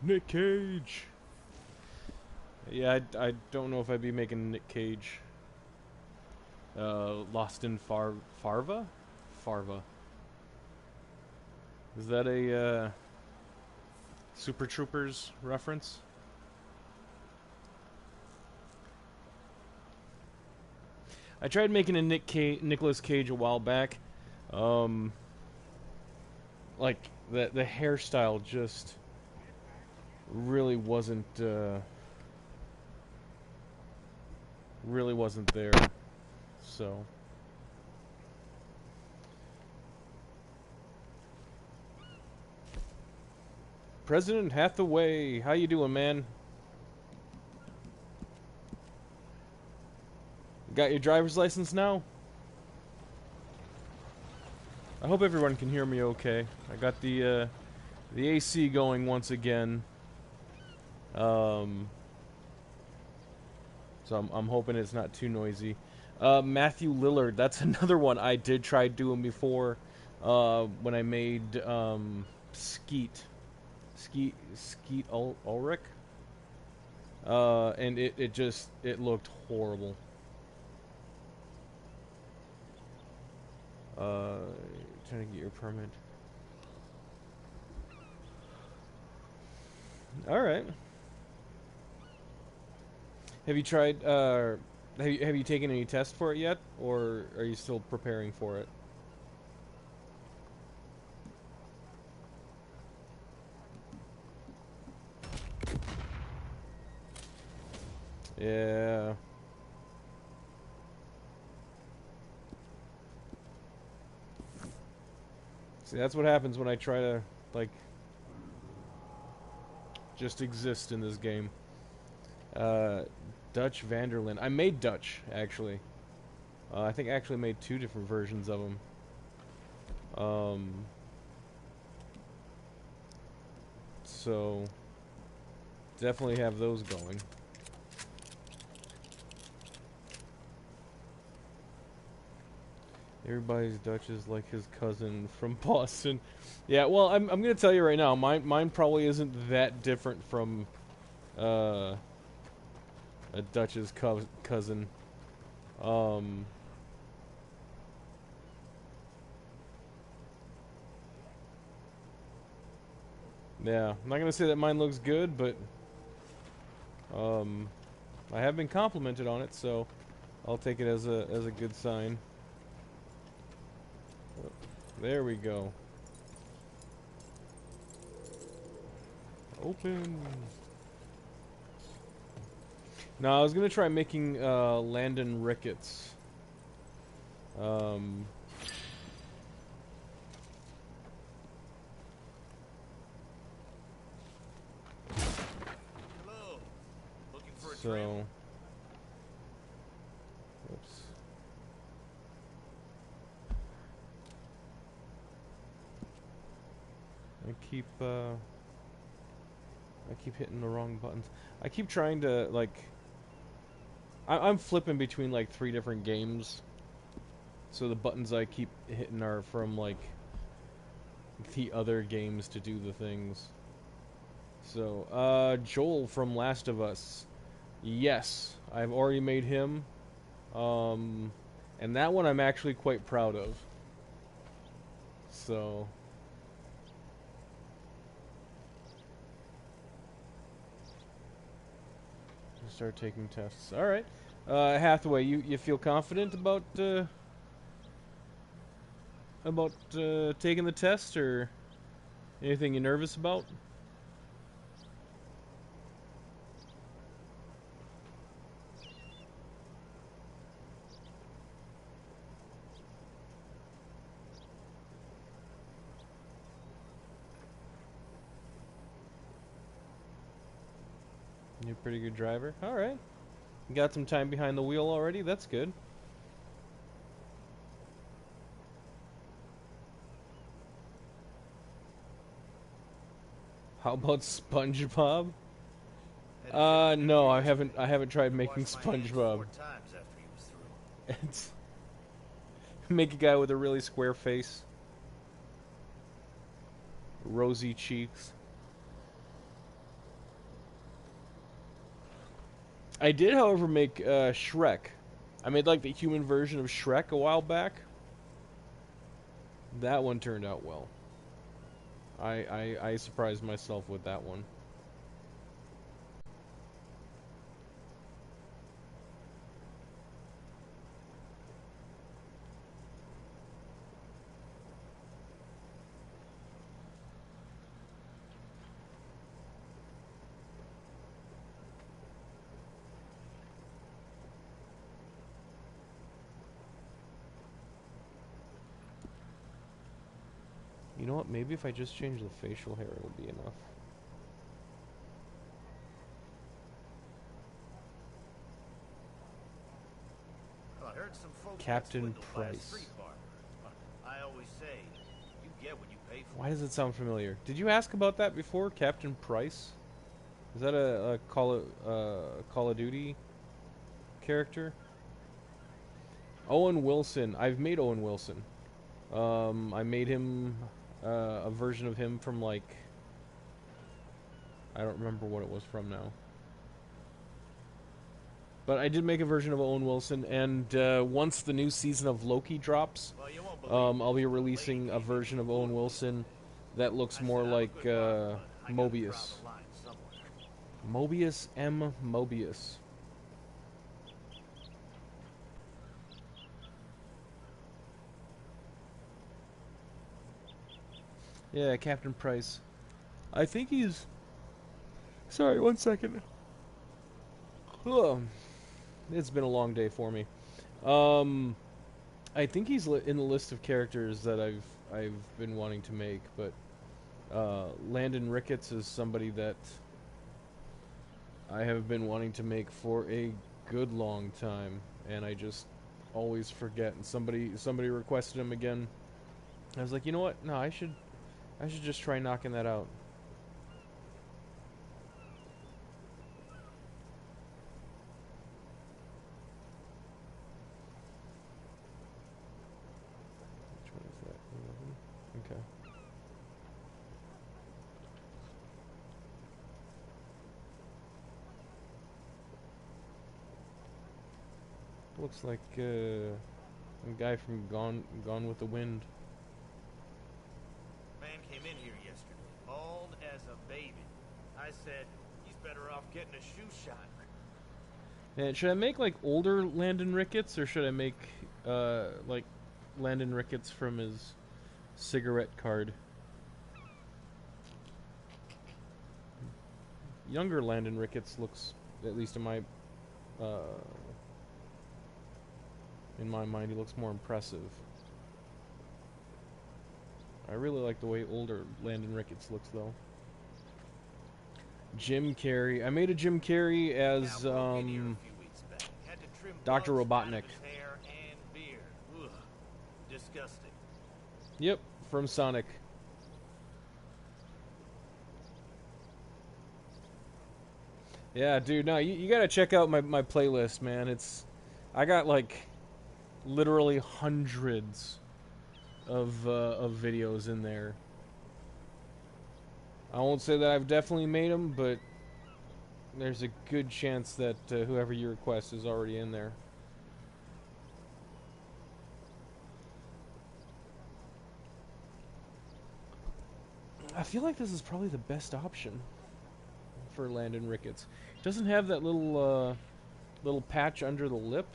Nick Cage. Yeah, I don't know if I'd be making Nick Cage. Lost in Farva? Farva. Is that a Super Troopers reference? I tried making a Nicolas Cage a while back. Um, like the hairstyle just really wasn't there. So President Hathaway, how you doing, man? Got your driver's license now? I hope everyone can hear me okay. I got the AC going once again. So I'm hoping it's not too noisy. Matthew Lillard, that's another one I did try doing before when I made Skeet Ulrich. And it looked horrible. Trying to get your permit. All right. Have you tried? Have you taken any tests for it yet, or are you still preparing for it? Yeah. See, that's what happens when I try to like just exist in this game. Dutch Vanderlyn. I made Dutch actually. I think I actually made two different versions of them. So definitely have those going. Everybody's Dutch is like his cousin from Boston. Yeah, well, I'm gonna tell you right now, mine probably isn't that different from a Dutch's cousin. Yeah, I'm not gonna say that mine looks good, but I have been complimented on it, so I'll take it as a good sign. There we go. Open. No, I was gonna try making Landon Ricketts. Hello. Looking for a So. trim? Oops. I keep hitting the wrong buttons. I keep trying to like. I'm flipping between like 3 different games, so the buttons I keep hitting are from like the other games to do the things. So, Joel from Last of Us. Yes, I've already made him. And that one I'm actually quite proud of. So. Start taking tests. Alright. Hathaway, you feel confident about taking the test, or anything you're nervous about? You're a pretty good driver. Alright. You got some time behind the wheel already? That's good. How about SpongeBob? No, I haven't tried making SpongeBob. It's make a guy with a really square face. Rosy cheeks. I did, however, make Shrek. I made like the human version of Shrek a while back. That one turned out well. I surprised myself with that one. You know what? Maybe if I just change the facial hair, it'll be enough. Well, I heard some folks Captain got swindled by a Price. street barber. I always say, you get what you pay for. Why does it sound familiar? Did you ask about that before, Captain Price? Is that a Call of Duty character? Owen Wilson. I've made Owen Wilson. I made him a version of him from like I don't remember what it was from now. But I did make a version of Owen Wilson, and once the new season of Loki drops, Well, you won't believe I'll be releasing a version of Owen Wilson that looks more like Mobius. Mobius M. Mobius. Yeah, Captain Price. I think he's... Sorry, one second. Ugh. It's been a long day for me. I think he's in the list of characters that I've been wanting to make, but Landon Ricketts is somebody that I have been wanting to make for a good long time, and I just always forget. And somebody requested him again. I was like, you know what? No, I should just try knocking that out. Which one is that? 11? Okay. Looks like a guy from Gone with the Wind. Man came in here yesterday, bald as a baby. I said, he's better off getting a shoe shine. And should I make like older Landon Ricketts, or should I make like Landon Ricketts from his cigarette card? Younger Landon Ricketts looks, at least in my mind, he looks more impressive. I really like the way older Landon Ricketts looks, though. Jim Carrey. I made a Jim Carrey as Dr. Robotnik. Hair and beard. Ugh, disgusting. Yep, from Sonic. Yeah, dude, no, you gotta check out my playlist, man. I got like literally hundreds of videos in there. I won't say that I've definitely made them, but there's a good chance that whoever you request is already in there. I feel like this is probably the best option for Landon Ricketts. Doesn't have that little patch under the lip.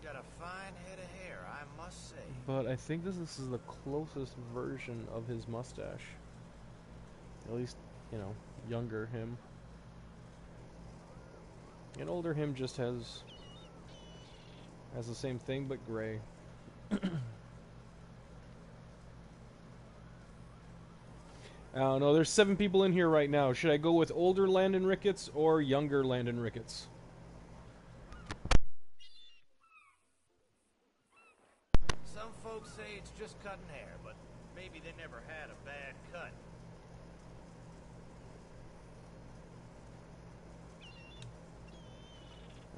Got a fine head of hair, I must say. But I think this is the closest version of his mustache. At least, you know, younger him. And older him just has the same thing, but gray. I don't know, there's 7 people in here right now. Should I go with older Landon Ricketts or younger Landon Ricketts? Some folks say it's just cutting hair, but maybe they never had a bad cut.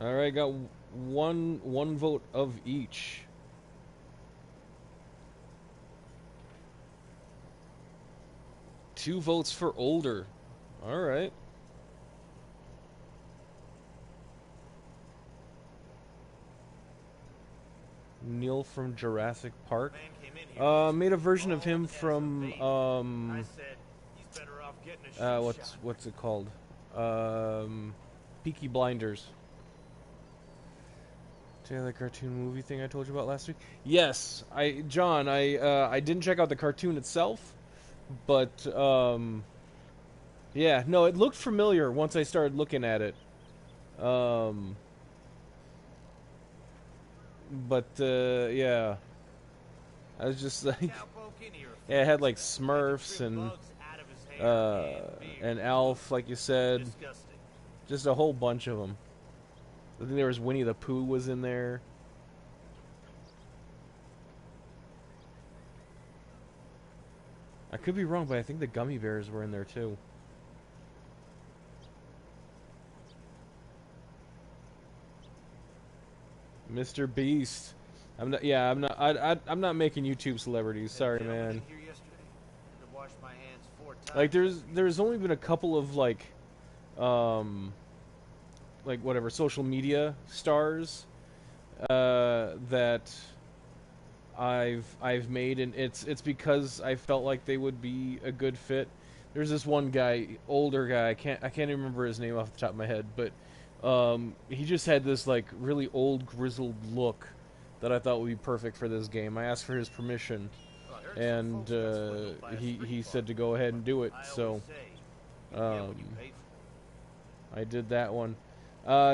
Alright, got one vote of each. Two votes for older. Alright. Neil from Jurassic Park. Man came in here Made a version of bald him as a from baby. I said, he's better off getting a shoe shot. what's it called? Peaky Blinders. The cartoon movie thing I told you about last week. Yes, John, I didn't check out the cartoon itself, but yeah, no, it looked familiar once I started looking at it. But yeah, I was just like, Cowpoke in here a few yeah, it had like weeks back. Tried to Smurfs trim and bugs out of his hair and beard. Alf, like you said, Disgusting. just a whole bunch of them. I think there was Winnie the Pooh was in there. I could be wrong, but I think the gummy bears were in there too. Mr. Beast. I'm not. Yeah, I'm not. I'm not making YouTube celebrities. Sorry, man. Here yesterday. Had to wash my hands 4 times. Like, there's only been a couple of like whatever social media stars that I've made, and it's because I felt like they would be a good fit. There's this one guy, older guy. I can't even remember his name off the top of my head, but he just had this like really old grizzled look that I thought would be perfect for this game. I asked for his permission, and he said to go ahead and do it. So I did that one.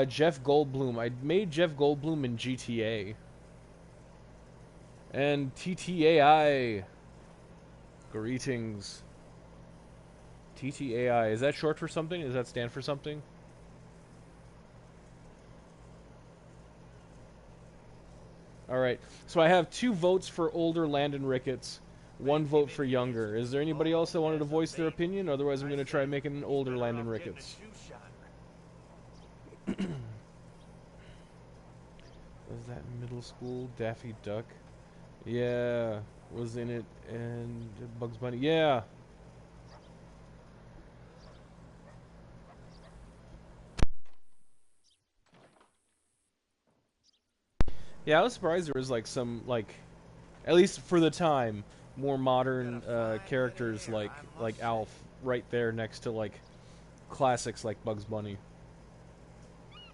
Jeff Goldblum. I made Jeff Goldblum in GTA. And TTAI. Greetings. TTAI. Is that short for something? Does that stand for something? Alright. So I have 2 votes for older Landon Ricketts. 1 vote for younger. Is there anybody else that wanted to voice their opinion? Otherwise I'm going to try making an older Landon Ricketts. Was that middle school? Daffy Duck? Yeah, was in it, and Bugs Bunny. Yeah. Yeah, I was surprised there was like some like, at least for the time, more modern characters like Alf right there next to like classics like Bugs Bunny.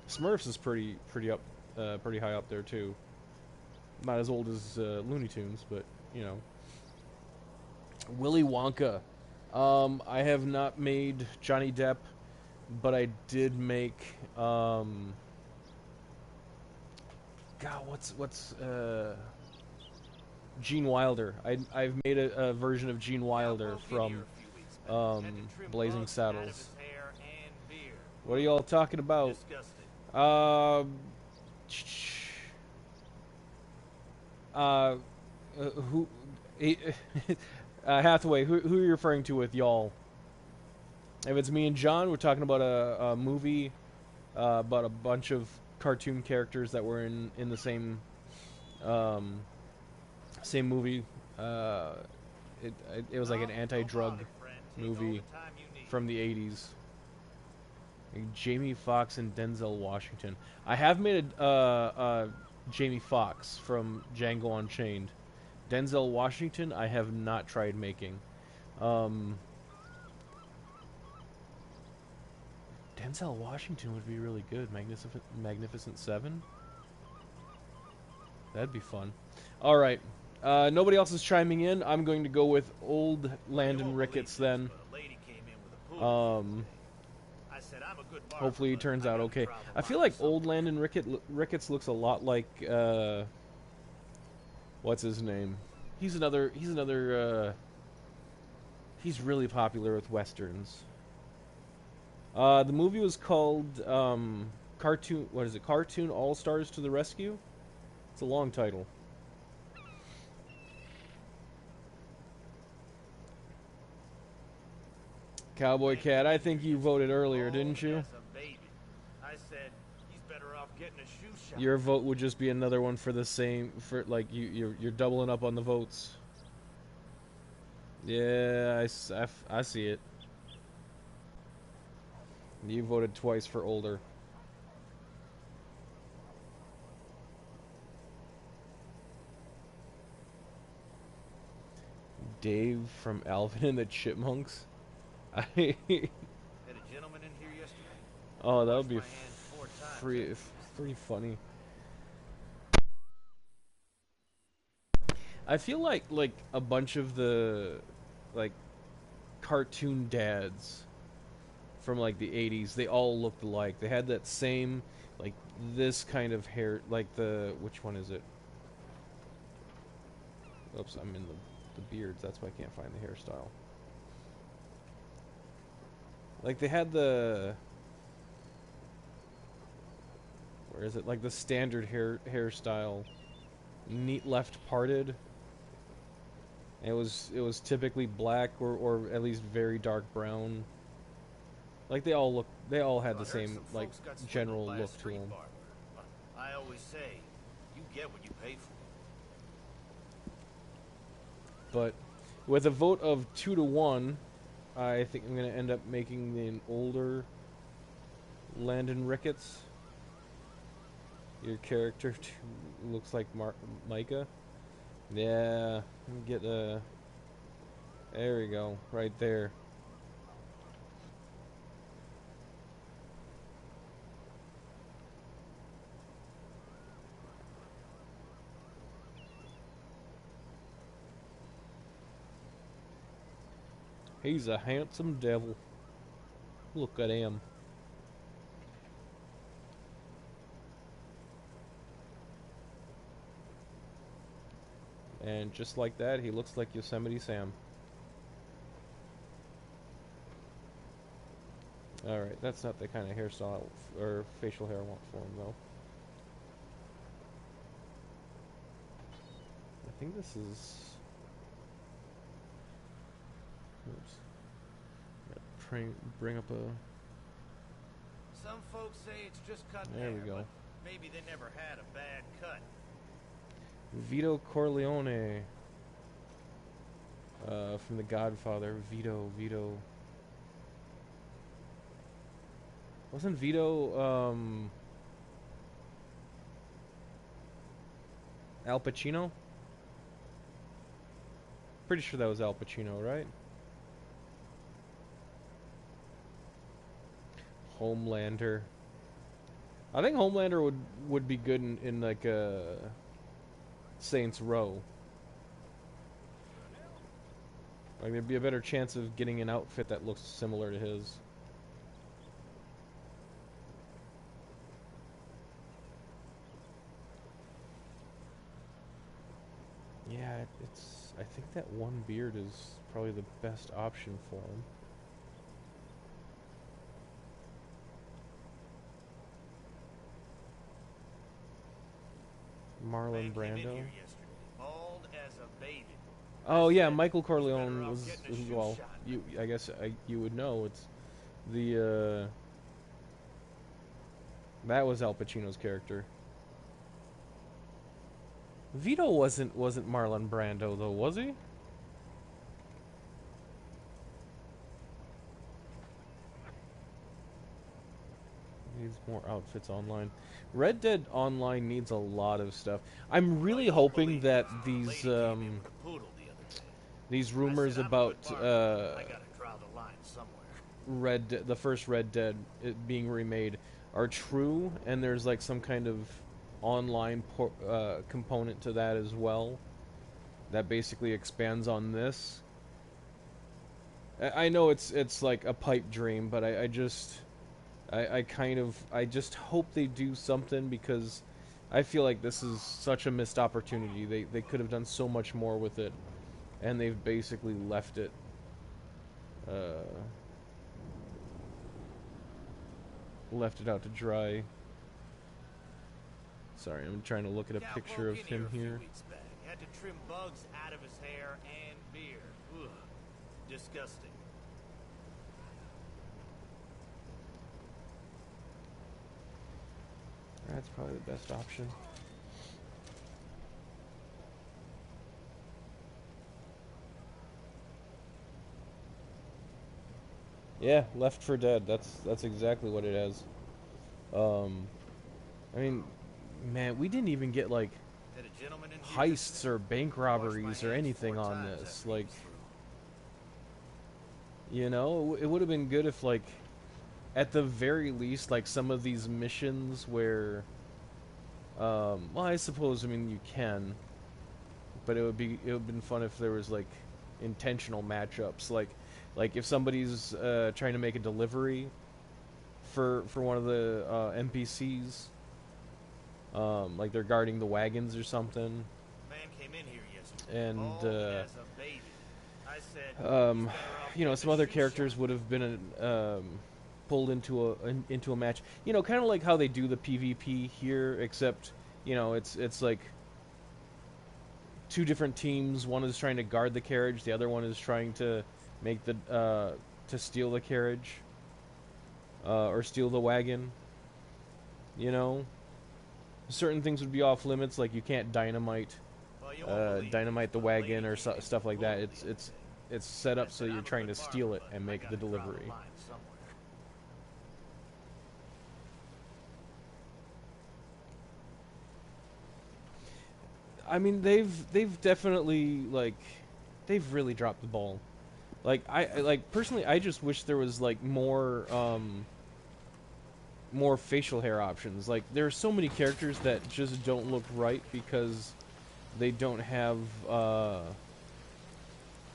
Smurfs is pretty high up there too. Not as old as Looney Tunes, but you know. Willy Wonka. I have not made Johnny Depp, but I did make God, what's Gene Wilder. I've made a version of Gene Wilder from Blazing Saddles. What are y'all talking about? Who? Hathaway. Who are you referring to with y'all? If it's me and John, we're talking about a movie about a bunch of cartoon characters that were in the same same movie. It was like an anti-drug movie from the 80s. Like Jamie Foxx and Denzel Washington. I have made a Jamie Foxx from Django Unchained. Denzel Washington, I have not tried making. Denzel Washington would be really good. Magnificent Seven? That'd be fun. Alright. Nobody else is chiming in. I'm going to go with old Landon Ricketts then. Hopefully he turns out okay. I feel like old Landon Ricketts looks a lot like what's his name? He's really popular with westerns. The movie was called Cartoon. What is it? Cartoon All Stars to the Rescue. It's a long title. Cowboy Cat. I think you voted earlier, didn't you? Your vote would just be another one for the same. For like you're doubling up on the votes. Yeah, I see it. You voted twice for older. Dave from Alvin and the Chipmunks. I Had a gentleman in here yesterday. oh, that would Washed be my hands 4 times free, after this. pretty funny. I feel like a bunch of the like cartoon dads from like the 80s, they all looked alike. They had that same like this kind of hair, like the which one is it? Oops, I'm in the beards. That's why I can't find the hairstyle. Like they had the where is it? Like the standard hairstyle, neat left parted. It was typically black or at least very dark brown. Like they all had the same like general look to them. I always say, you get what you pay for. But with a vote of 2-1, I think I'm gonna end up making an older Landon Ricketts. Your character looks like Micah. Yeah, get a. There we go, right there. He's a handsome devil. Look at him. And just like that, he looks like Yosemite Sam. Alright, that's not the kind of hairstyle or facial hair I want for him, though. I think this is... Oops. Gotta bring up a... Some folks say it's just cut There hair, we go. but maybe they never had a bad cut. Vito Corleone. From The Godfather. Vito. Wasn't Vito, Al Pacino? Pretty sure that was Al Pacino, right? Homelander. I think Homelander would be good in like a Saints Row. Like there'd be a better chance of getting an outfit that looks similar to his. Yeah, it's. I think that one beard is probably the best option for him. Marlon Brando. Bald as a baby. Oh yeah, Michael Corleone was well. I guess you would know. It's the that was Al Pacino's character. Vito wasn't Marlon Brando though, was he? Needs more outfits online. Red Dead Online needs a lot of stuff. I'm really hoping that these rumors about the first Red Dead being remade are true, and there's like some kind of online component to that as well that basically expands on this. I know it's like a pipe dream, but I just hope they do something, because I feel like this is such a missed opportunity. They could have done so much more with it, and they've basically left it out to dry. Sorry, I'm trying to look at a picture of him here. Had to trim bugs out of his hair and beard. Ugh. Disgusting. That's probably the best option. Yeah, Left 4 Dead. That's exactly what it is. I mean, man, we didn't even get like heists or bank robberies or anything on this. Like, You know, it would have been good if, like, at the very least, like, some of these missions where, well, I suppose, I mean, you can, but it would have been fun if there was, like, intentional matchups, like if somebody's trying to make a delivery for one of the NPCs, like they're guarding the wagons or something, Man came in here yesterday, and bald as a baby. I said, he's better off you know, getting some a other shoe characters shine. would have been pulled into a match. You know, kind of like how they do the PvP here, except you know it's like two different teams. One is trying to guard the carriage, the other one is trying to make the to steal the carriage or steal the wagon. You know, certain things would be off limits, like you can't Well, you won't believe this, dynamite the but a lady wagon or came in stuff like that. bullet the other day. It's set I up so said, you're I'm a trying to good steal barber, it but and I make the gotta draw the delivery. line somewhere. I mean, they've definitely like they've really dropped the ball. Like like personally, I just wish there was like more facial hair options. Like there are so many characters that just don't look right because they don't have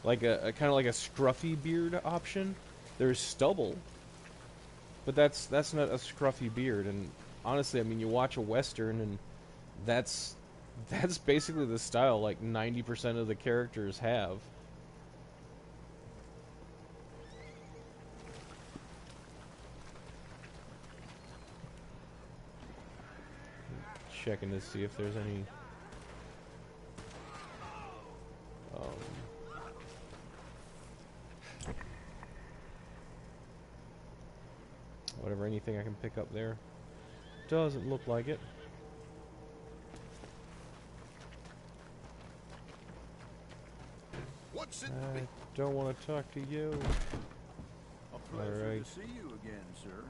like a kind of like a scruffy beard option. There's stubble, but that's not a scruffy beard. And honestly, I mean, you watch a western, and that's that's basically the style like 90% of the characters have. Checking to see if there's any um, whatever, anything I can pick up there. Doesn't look like it. What's it? I don't want to talk to you. A pleasure Alright. to see you again, sir.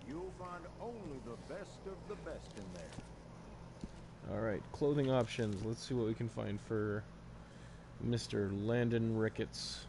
You'll find only the best of the best in there. Alright, clothing options. Let's see what we can find for Mr. Landon Ricketts.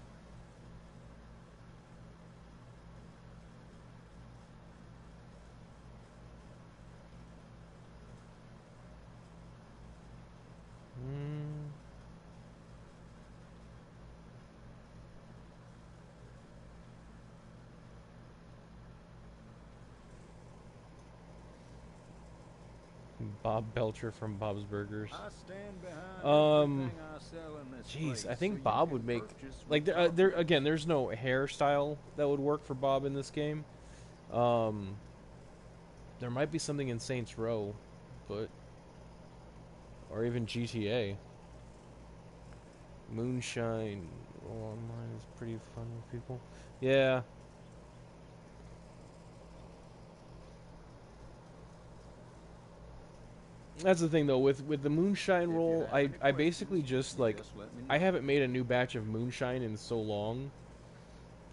Bob Belcher from Bob's Burgers. I stand behind everything I sell in this Jeez, place, I so think you Bob can would make purchase like without there limit. again. There's no hairstyle that would work for Bob in this game. Um, there might be something in Saints Row, but or even GTA. Moonshine online is pretty fun with people. Yeah. That's the thing though with the moonshine If you roll, have I any basically questions, just like let me I know. haven't made a new batch of moonshine in so long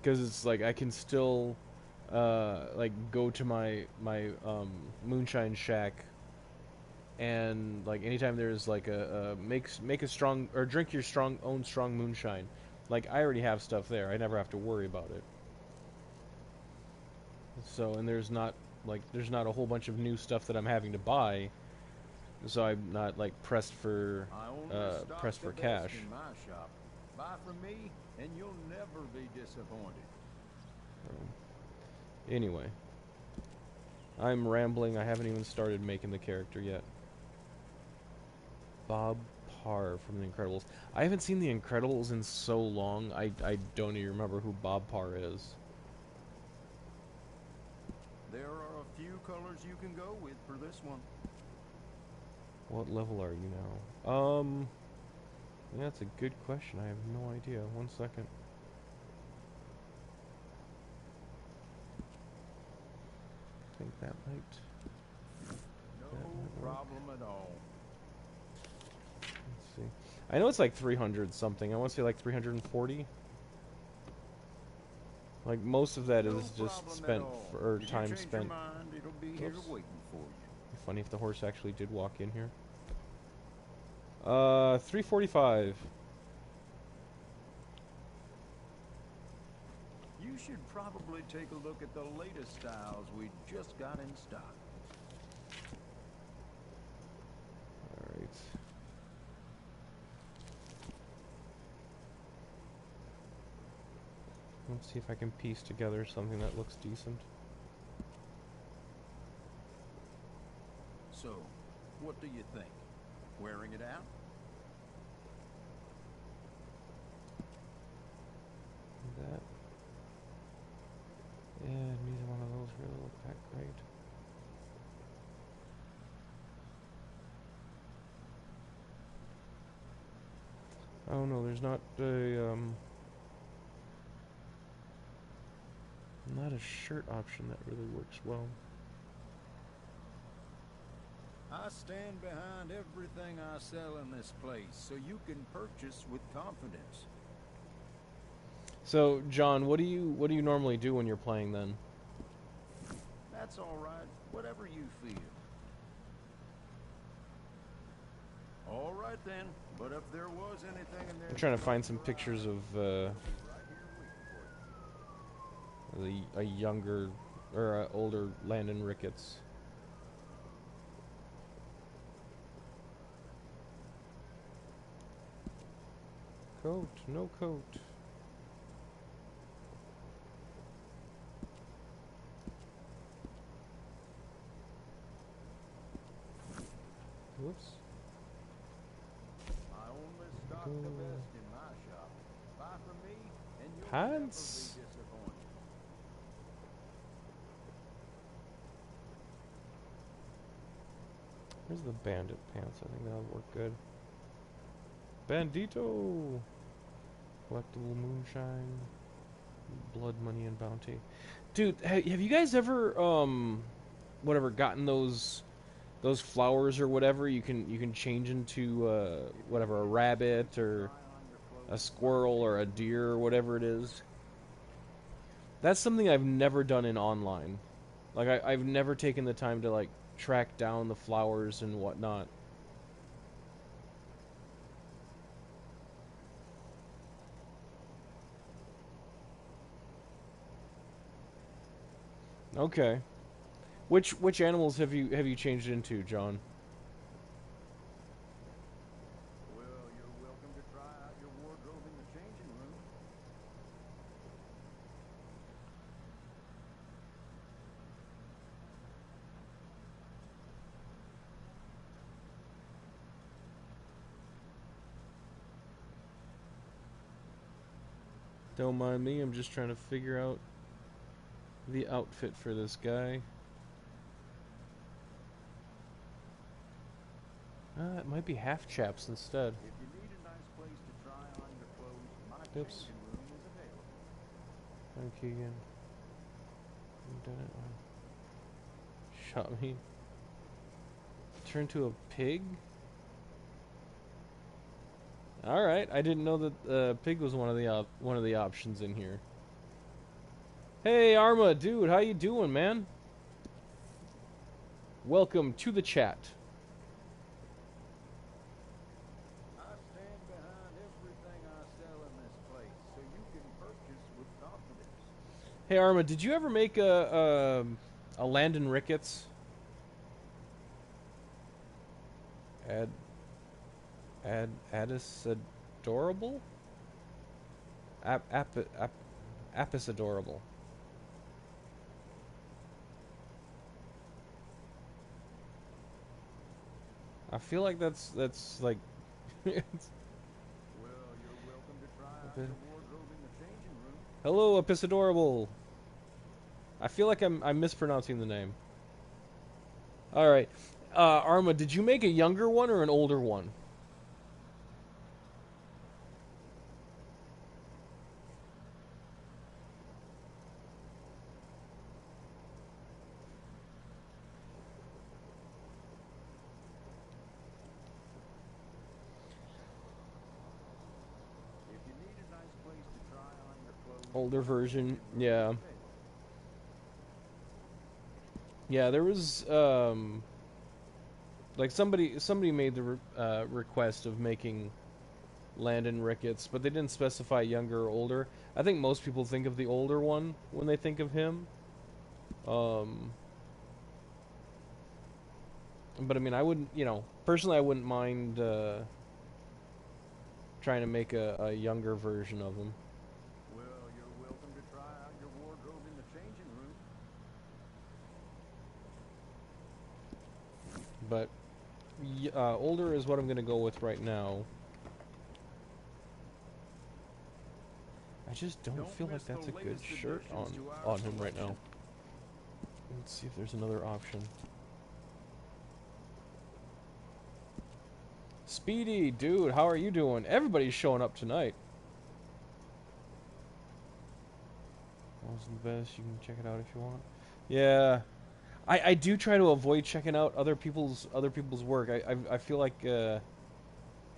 because it's like I can still like go to my moonshine shack and like anytime there's like a make a strong or drink your own strong moonshine, like I already have stuff there. I never have to worry about it. So and there's not a whole bunch of new stuff that I'm having to buy. So I'm not like pressed for I only stock the best cash. in my shop. Buy from me, and you'll never be disappointed. Anyway, I'm rambling. I haven't even started making the character yet. Bob Parr from The Incredibles. I haven't seen The Incredibles in so long. I don't even remember who Bob Parr is. There are a few colors you can go with for this one. What level are you now? Yeah, that's a good question. I have no idea. 1 second. I think that might. No problem at all. Let's see. I know it's like 300 something. I want to say like 340. Like most of that No is just problem at spent all. for If you time change spent. your mind, it'll be here Oops. waiting for you. Funny if the horse actually did walk in here. 345. you should probably take a look at the latest styles we just got in stock. Alright. Let's see if I can piece together something that looks decent. So, what do you think? Wearing it out? That. Yeah, neither one of those really look that great. Oh no, there's not a shirt option that really works well. I stand behind everything I sell in this place, so you can purchase with confidence. So, John, what do you normally do when you're playing then? That's all right. Whatever you feel. All right then. But if there was anything in there, I'm trying to find some pictures of a younger or older Landon Ricketts. Coat, no coat. Whoops. I only stock the best in my shop. Buy from me, and you'll Pants. never be disappointed. Where's the bandit pants? I think that'll work good. Bandito! Collectible moonshine. Blood, money, and bounty. Dude, have you guys ever, whatever, gotten those flowers or whatever you can change into, whatever, a rabbit or a squirrel or a deer or whatever it is? That's something I've never done in online. Like, I've never taken the time to, like, track down the flowers and whatnot. Okay. Which animals have you changed into, John? Well, you're welcome to try out your wardrobe in the changing room. Don't mind me, I'm just trying to figure out the outfit for this guy. It might be half chaps instead. If you need a nice place to try on your clothes, my Oops. changing room is available. Hi, Keegan. You done it. Shot me. Turn to a pig? Alright, I didn't know that pig was one of the options in here. Hey Arma, dude, how you doing, man? Welcome to the chat. I stand behind everything I sell in this place, so you can purchase with confidence. Hey Arma, did you ever make a Landon Ricketts? Addis adorable? Apis adorable. I feel like that's like Well, you're welcome to try out your wardrobe in the changing room. hello, Apis adorable. I feel like I'm mispronouncing the name. All right, Arma, did you make a younger one or an older one? If you need a nice place to try on your clothes, Older version, yeah. Yeah, there was like somebody made the request of making Landon Ricketts, but they didn't specify younger or older. I think most people think of the older one when they think of him. But I mean, I wouldn't, personally, I wouldn't mind trying to make a younger version of him. Well, you're welcome to try out your wardrobe in the changing room. But older is what I'm going to go with right now. I just don't feel like that's a good shirt on him right now. Let's see if there's another option. Speedy, dude, how are you doing? Everybody's showing up tonight. Wasn't the best. You can check it out if you want. Yeah, I do try to avoid checking out other people's work. I feel like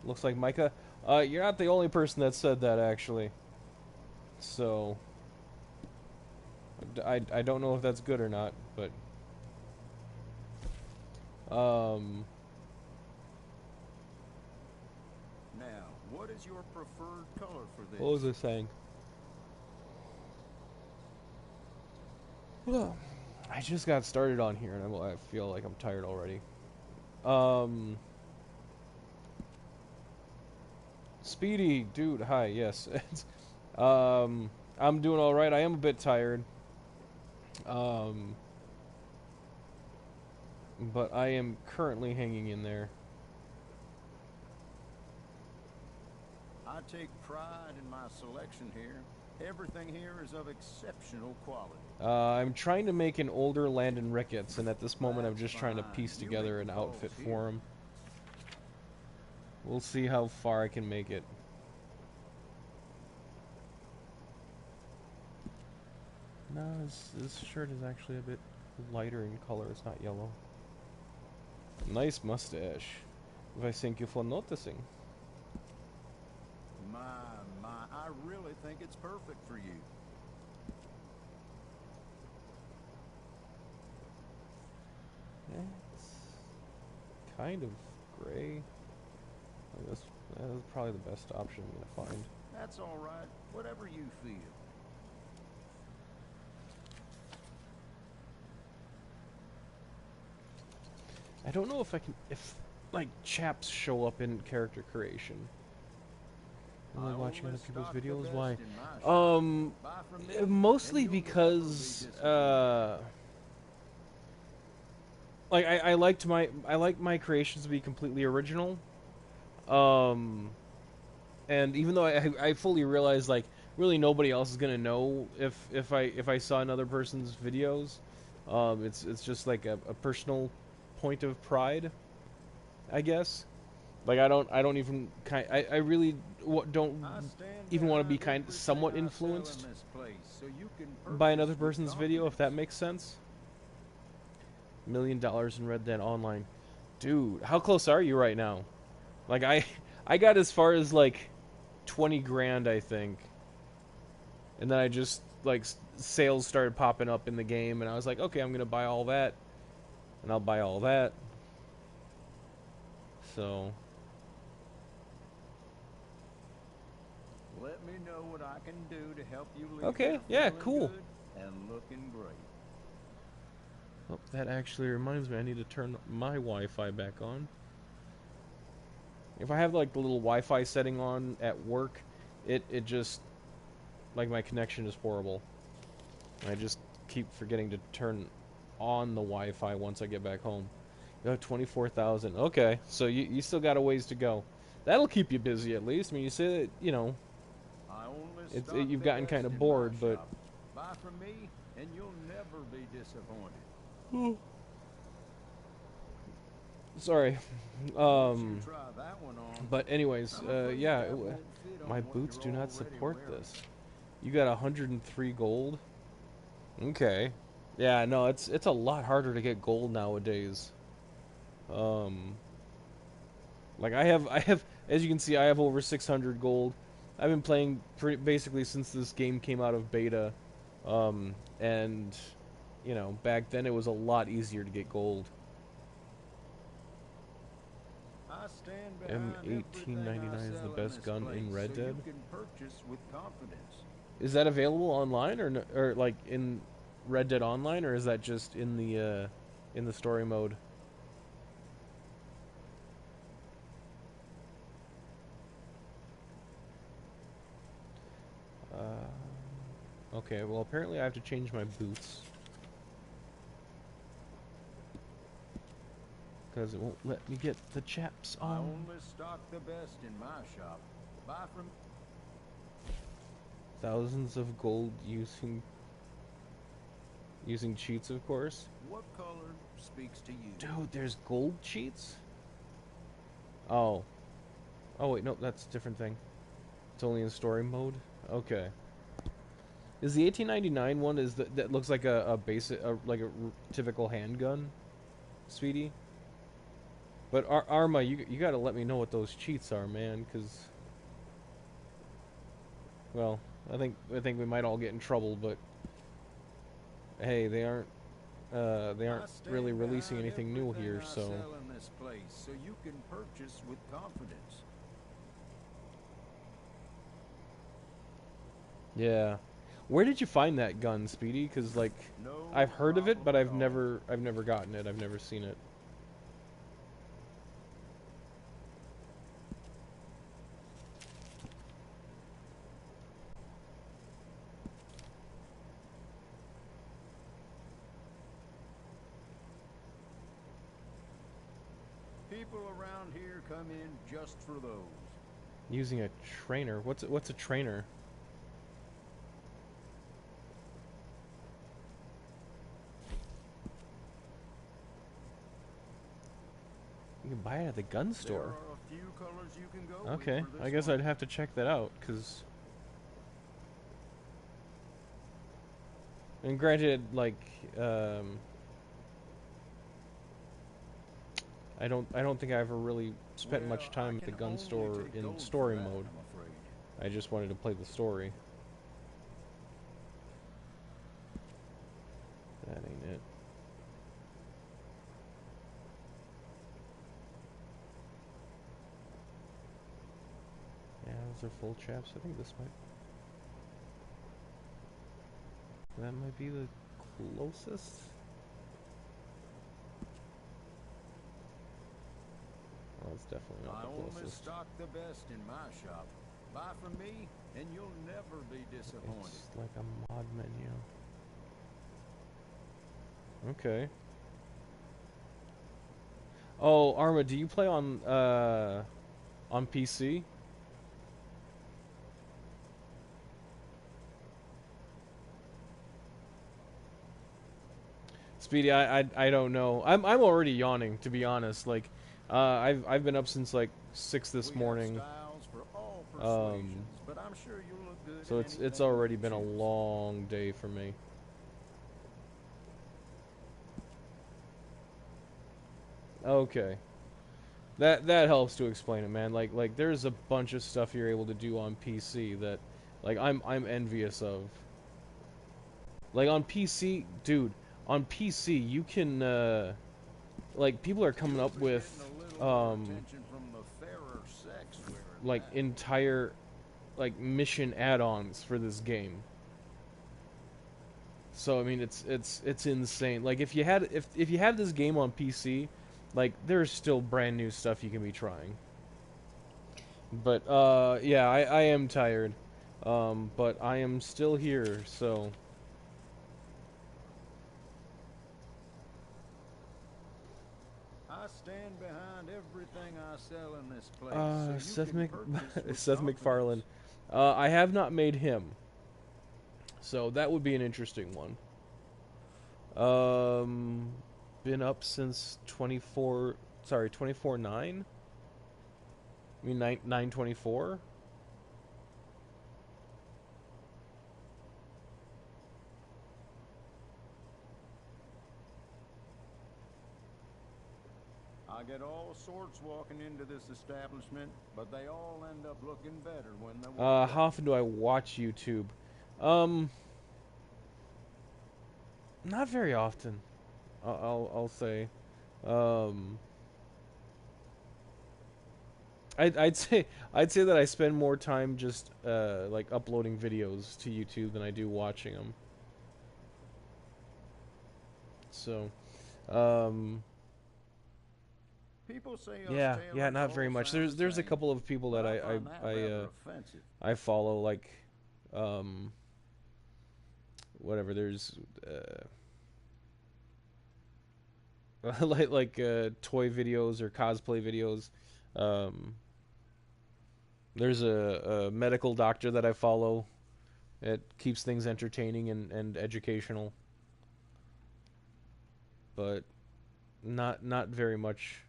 looks like Micah. You're not the only person that said that actually. So I don't know if that's good or not, but Now, what is your preferred color for this? what was I saying? Well, I just got started on here, and I feel like I'm tired already. Speedy, dude, hi, yes. I'm doing all right. I am a bit tired. But I am currently hanging in there. I take pride in my selection here. Everything here is of exceptional quality. I'm trying to make an older Landon Ricketts, and at this moment I'm just trying to piece You together make an the calls outfit here. for him. We'll see how far I can make it. No, his shirt is actually a bit lighter in color. It's not yellow. Nice mustache. Why, thank you for noticing. My, I really think it's perfect for you. It's kind of gray. That's probably the best option I'm gonna find. That's all right. Whatever you feel. I don't know if like chaps show up in character creation. Am I watching other people's videos? Why? Mostly because like I like my creations to be completely original. And even though I fully realize like really nobody else is gonna know if I saw another person's videos, it's just like a personal point of pride, I guess. Like I don't even I really don't even want to be somewhat influenced by another person's video, if that makes sense. $1 million in Red Dead Online, dude. How close are you right now? Like I got as far as like 20 grand, I think, and then I just like sales started popping up in the game, and I was like, okay, I'm gonna buy all that, and I'll buy all that. So Let me know what I can do to help you leave okay, here yeah, feeling cool. good and looking great. Oh, that actually reminds me, I need to turn my Wi-Fi back on. If I have like the little Wi-Fi setting on at work, it just like my connection is horrible. I just keep forgetting to turn on the Wi-Fi once I get back home. You have 24,000. Okay, so you still got a ways to go. That'll keep you busy at least. I mean, you say that, you know, I only stock you've the gotten best kind of in bored, my but shop. Buy from me, and you'll never be disappointed. sorry. You try that one on. But anyways, I'm afraid yeah, that won't fit on my what boots do you're not already support wearing. this. You got 103 gold. Okay. Yeah, no, it's a lot harder to get gold nowadays. Like I have, as you can see, I have over 600 gold. I've been playing basically since this game came out of beta, and you know, back then it was a lot easier to get gold. I I stand behind everything I M1899 is the sell in best this gun place, in Red so Dead. you can purchase with confidence. Is that available online or like in Red Dead Online, or is that just in the story mode? Okay, well apparently I have to change my boots because it won't let me get the chaps I on. only stock the best in my shop. Buy from... Thousands of gold using cheats, of course. What color speaks to you? Dude, there's gold cheats? Oh. Oh wait, no, that's a different thing. It's only in story mode? Okay. Is the 1899 one that looks like a basic like a typical handgun, Speedy? But Arma, you gotta let me know what those cheats are, man, because well, I think we might all get in trouble, but hey, they aren't really releasing anything new here, so sell in this place, so you can purchase with confidence. yeah. Where did you find that gun, Speedy? Because like No I've heard of it, but problem at all. I've never gotten it. I've never seen it. People around here come in just for those. Using a trainer. What's a trainer? You can buy it at the gun There store. are a few colors you can go Okay, with for I this guess one. I'd have to check that out, because... And granted, like, I don't think I ever really spent much Well, I time at the can gun only store take in gold story for that, mode. I'm afraid. I just wanted to play the story. That ain't it. Yeah, those are full chaps. I think this might... That might be the closest? Oh, it's definitely not I the only closest. stock the best in my shop. Buy from me, and you'll never be disappointed. It's like a mod menu. Okay. Oh, Arma, do you play on PC? Speedy, I don't know. I'm already yawning, to be honest. Like, I've been up since like 6 this We morning. have styles for all persuasions, but I'm sure you'll look good So in it's anything already you been a choose. long day for me. Okay. That helps to explain it, man. Like there's a bunch of stuff you're able to do on PC that like I'm envious of. Like on PC, dude, on PC you can like people are coming You'll up be with getting a little more attention from the fairer sex wearing like that. entire like mission add-ons for this game. So I mean it's insane. Like if you had this game on PC, like there's still brand new stuff you can be trying. But yeah, I am tired. But I am still here, so I stand behind everything I sell in this place, so you can purchase with Seth MacFarlane. confidence. I have not made him. So that would be an interesting one. Been up since 24/9? I mean 9/24? I get all sorts walking into this establishment, but they all end up looking better when they walk How out. often do I watch YouTube? Um, Not very often. I'll say. Um, I'd say that I spend more time just like uploading videos to YouTube than I do watching them. So, um, People say us yeah, tailors not very all much. sound the There's a same, couple of people but that I find that rather offensive. I follow, like, um, whatever. There's like toy videos or cosplay videos. Um, there's a medical doctor that I follow. It keeps things entertaining and educational, but not very much.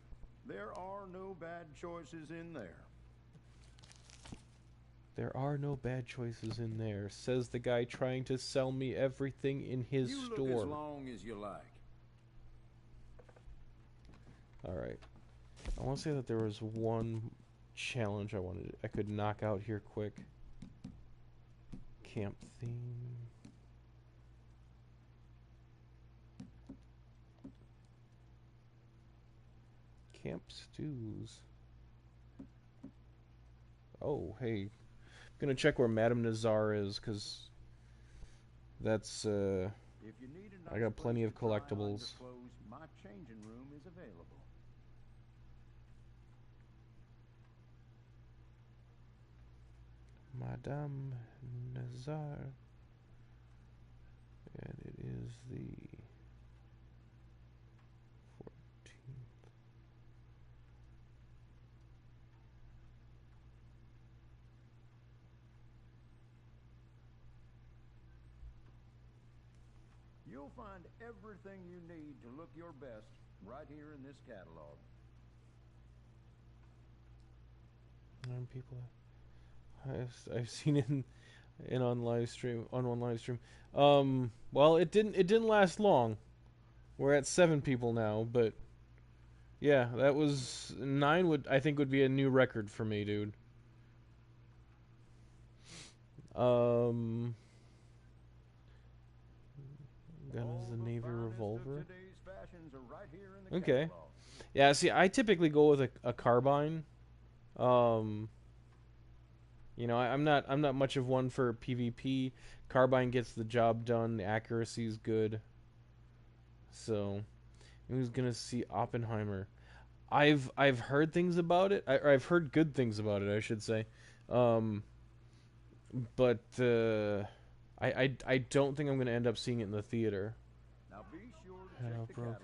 There are no bad choices in there. There are no bad choices in there, says the guy trying to sell me everything in his You store. look as long as you like. Alright. I want to say that there was one challenge I could knock out here quick. Camp theme. Camp stews. Oh, hey. Gonna check where Madame Nazar is, because that's, If you need a I nice got plenty place of to try on your collectibles. clothes, my changing room is available. Madame Nazar. And it is the 14th. You'll find everything you need to look your best right here in this catalog. And people I've seen it in on live stream on one live stream. Well, it didn't last long. We're at 7 people now, but yeah, that was 9 I think would be a new record for me, dude. Gun is the Navy revolver. Okay. Yeah, see, I typically go with a carbine. You know, I'm not much of one for PvP. Carbine gets the job done. The accuracy's good. So, who's gonna see Oppenheimer? I've heard things about it. Or I've heard good things about it, I should say. But I don't think I'm gonna end up seeing it in the theater. Now be sure to check the catalog.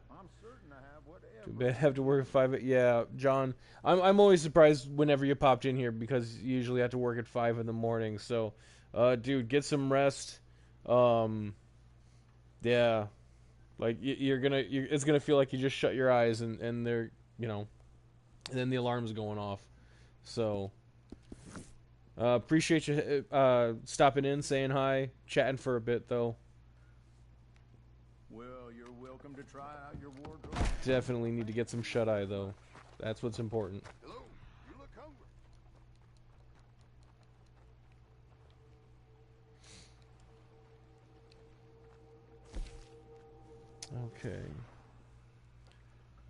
I'm certain I have whatever. Too bad I have to work at 5. Yeah, John, I'm always surprised whenever you popped in here, because you usually have to work at 5 in the morning. So, dude, get some rest. Yeah, like it's gonna feel like you just shut your eyes and they're, and then the alarm's going off. So, appreciate you stopping in, saying hi, chatting for a bit though. Well, you're welcome to try out your wardrobe. Definitely need to get some shut eye though. That's what's important. Hello, you look hungry. Okay.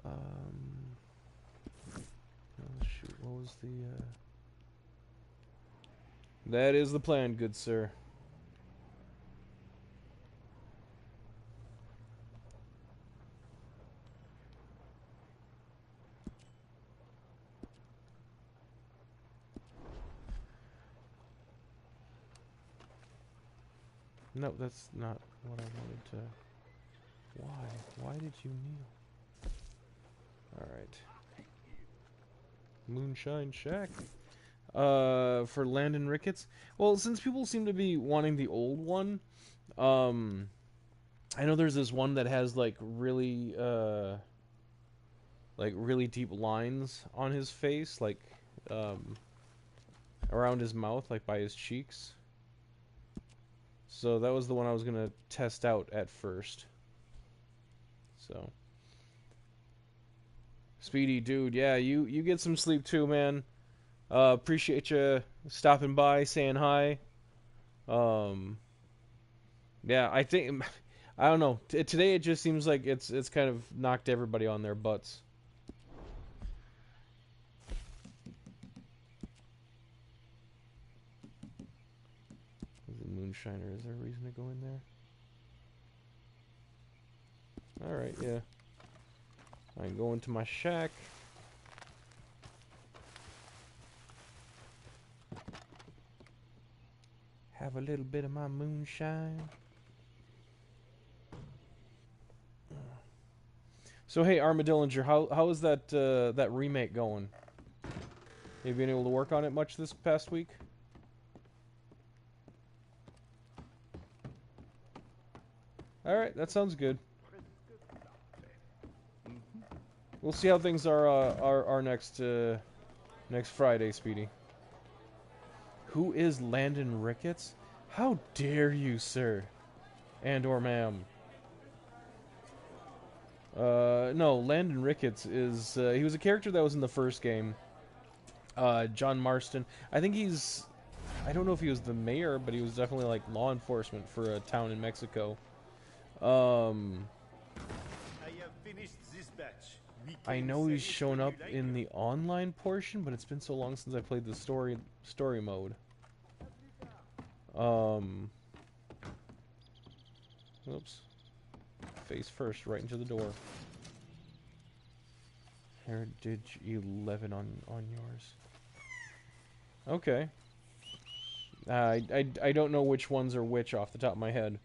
Oh shoot, what was the That is the plan, good sir. No, that's not what I wanted to. Why? Why did you kneel? Alright. Moonshine Shack. For Landon Ricketts. Well, since people seem to be wanting the old one, I know there's this one that has like really deep lines on his face, like around his mouth, like by his cheeks. So that was the one I was gonna test out at first. So, Speedy, dude, yeah, you get some sleep too, man. Appreciate you stopping by, saying hi. Yeah, I think I don't know. Today it just seems like it's kind of knocked everybody on their butts. moonshiner. Is there a reason to go in there? Alright, yeah. I can go into my shack. Have a little bit of my moonshine. So hey, Armadillinger, how is that that remake going? Have you been able to work on it much this past week? Alright, that sounds good. We'll see how things are next next Friday, Speedy. Who is Landon Ricketts? How dare you, sir? And or ma'am. No, Landon Ricketts is he was a character that was in the first game. John Marston. I think he's I don't know if he was the mayor, but he was definitely like law enforcement for a town in Mexico. I have finished this batch. I know he's shown up in the online portion, but it's been so long since I played the story mode. Oops. Face first, right into the door. Heritage 11 on yours. Okay. I don't know which ones are which off the top of my head.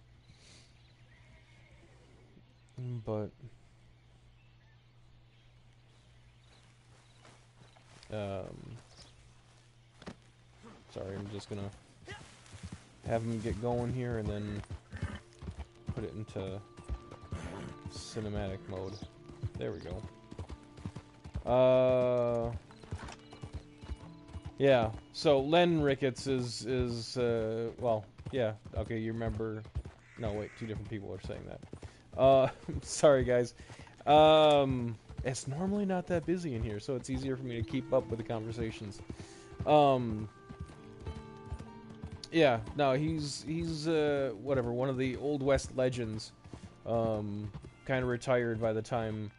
But sorry, I'm just gonna have him get going here and then put it into cinematic mode. There we go. Yeah, so Len Ricketts is well, yeah, okay, you remember, no, wait, two different people are saying that. Sorry guys. It's normally not that busy in here, so it's easier for me to keep up with the conversations. Yeah, no, he's whatever, one of the Old West legends. Kind of retired by the time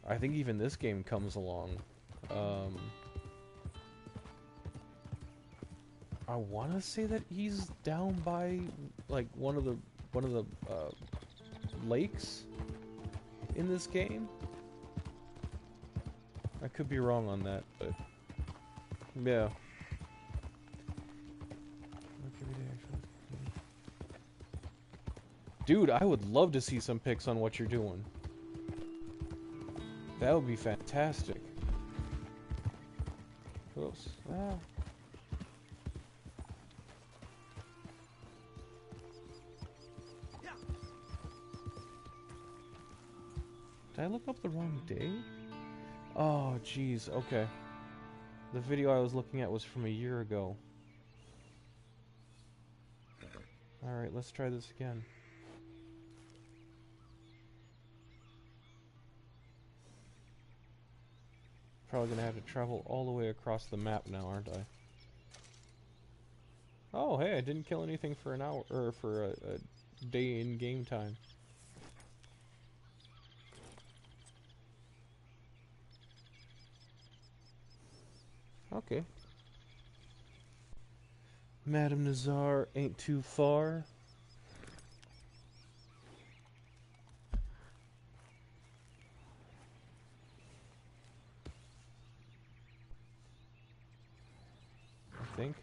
I think even this game comes along. I want to say that he's down by like one of the lakes in this game. I could be wrong on that, but yeah. Dude, I would love to see some pics on what you're doing. That would be fantastic. Oops. Ah. Did I look up the wrong day? Oh, jeez. Okay. The video I was looking at was from a year ago. Alright, let's try this again. Probably gonna have to travel all the way across the map now, aren't I? Oh, hey, I didn't kill anything for an hour, or for a day in game time. Okay. Madame Nazar ain't too far. I think.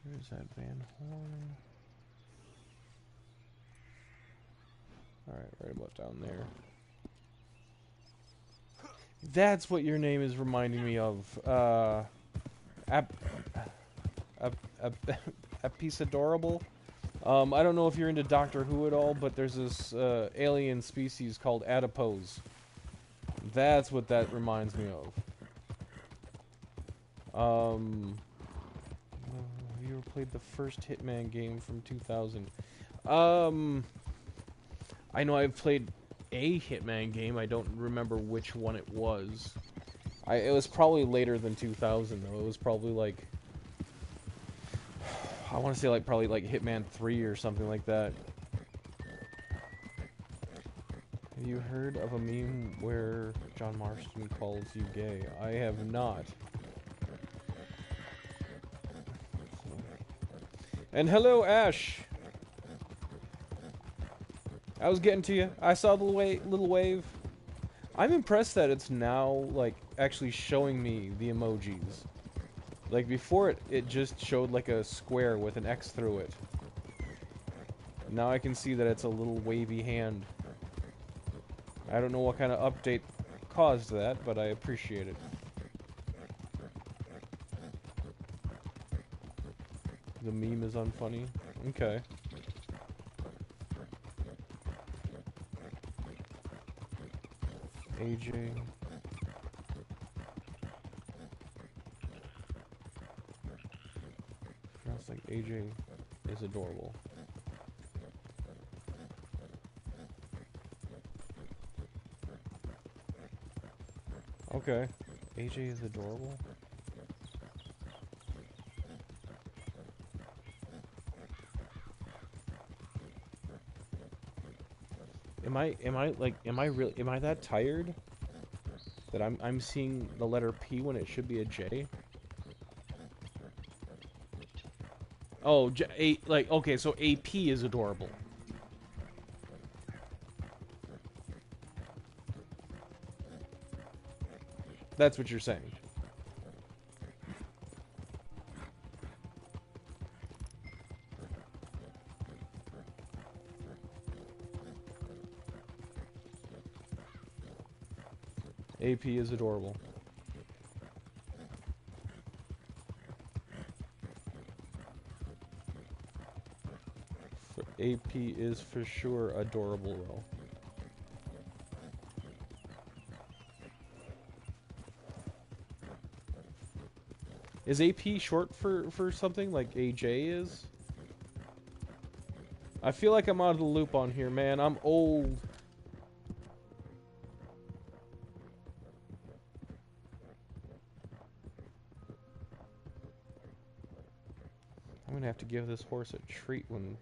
Where's that Van Horn? Alright, right about down there. That's what your name is reminding me of. A piece adorable. I don't know if you're into Doctor Who at all, but there's this alien species called adipose. That's what that reminds me of. Have you ever played the first Hitman game from 2000? I know I've played a Hitman game. I don't remember which one it was. It was probably later than 2000 though. It was probably like, I want to say like probably like Hitman 3 or something like that. Have you heard of a meme where John Marston calls you gay? I have not. And hello, Ash. I was getting to you. I saw the little wave. I'm impressed that it's now, like, actually showing me the emojis. Like, before it just showed, like, a square with an X through it. Now I can see that it's a little wavy hand. I don't know what kind of update caused that, but I appreciate it. The meme is unfunny. Okay. AJ. Sounds like AJ is adorable. Okay. AJ is adorable? Am I that tired? That I'm seeing the letter P when it should be a J? Oh, okay, so AP is adorable. That's what you're saying. AP is adorable. AP is for sure adorable, though. Is AP short for something like AJ is? I feel like I'm out of the loop on here, man. I'm old. I'm gonna have to give this horse a treat when...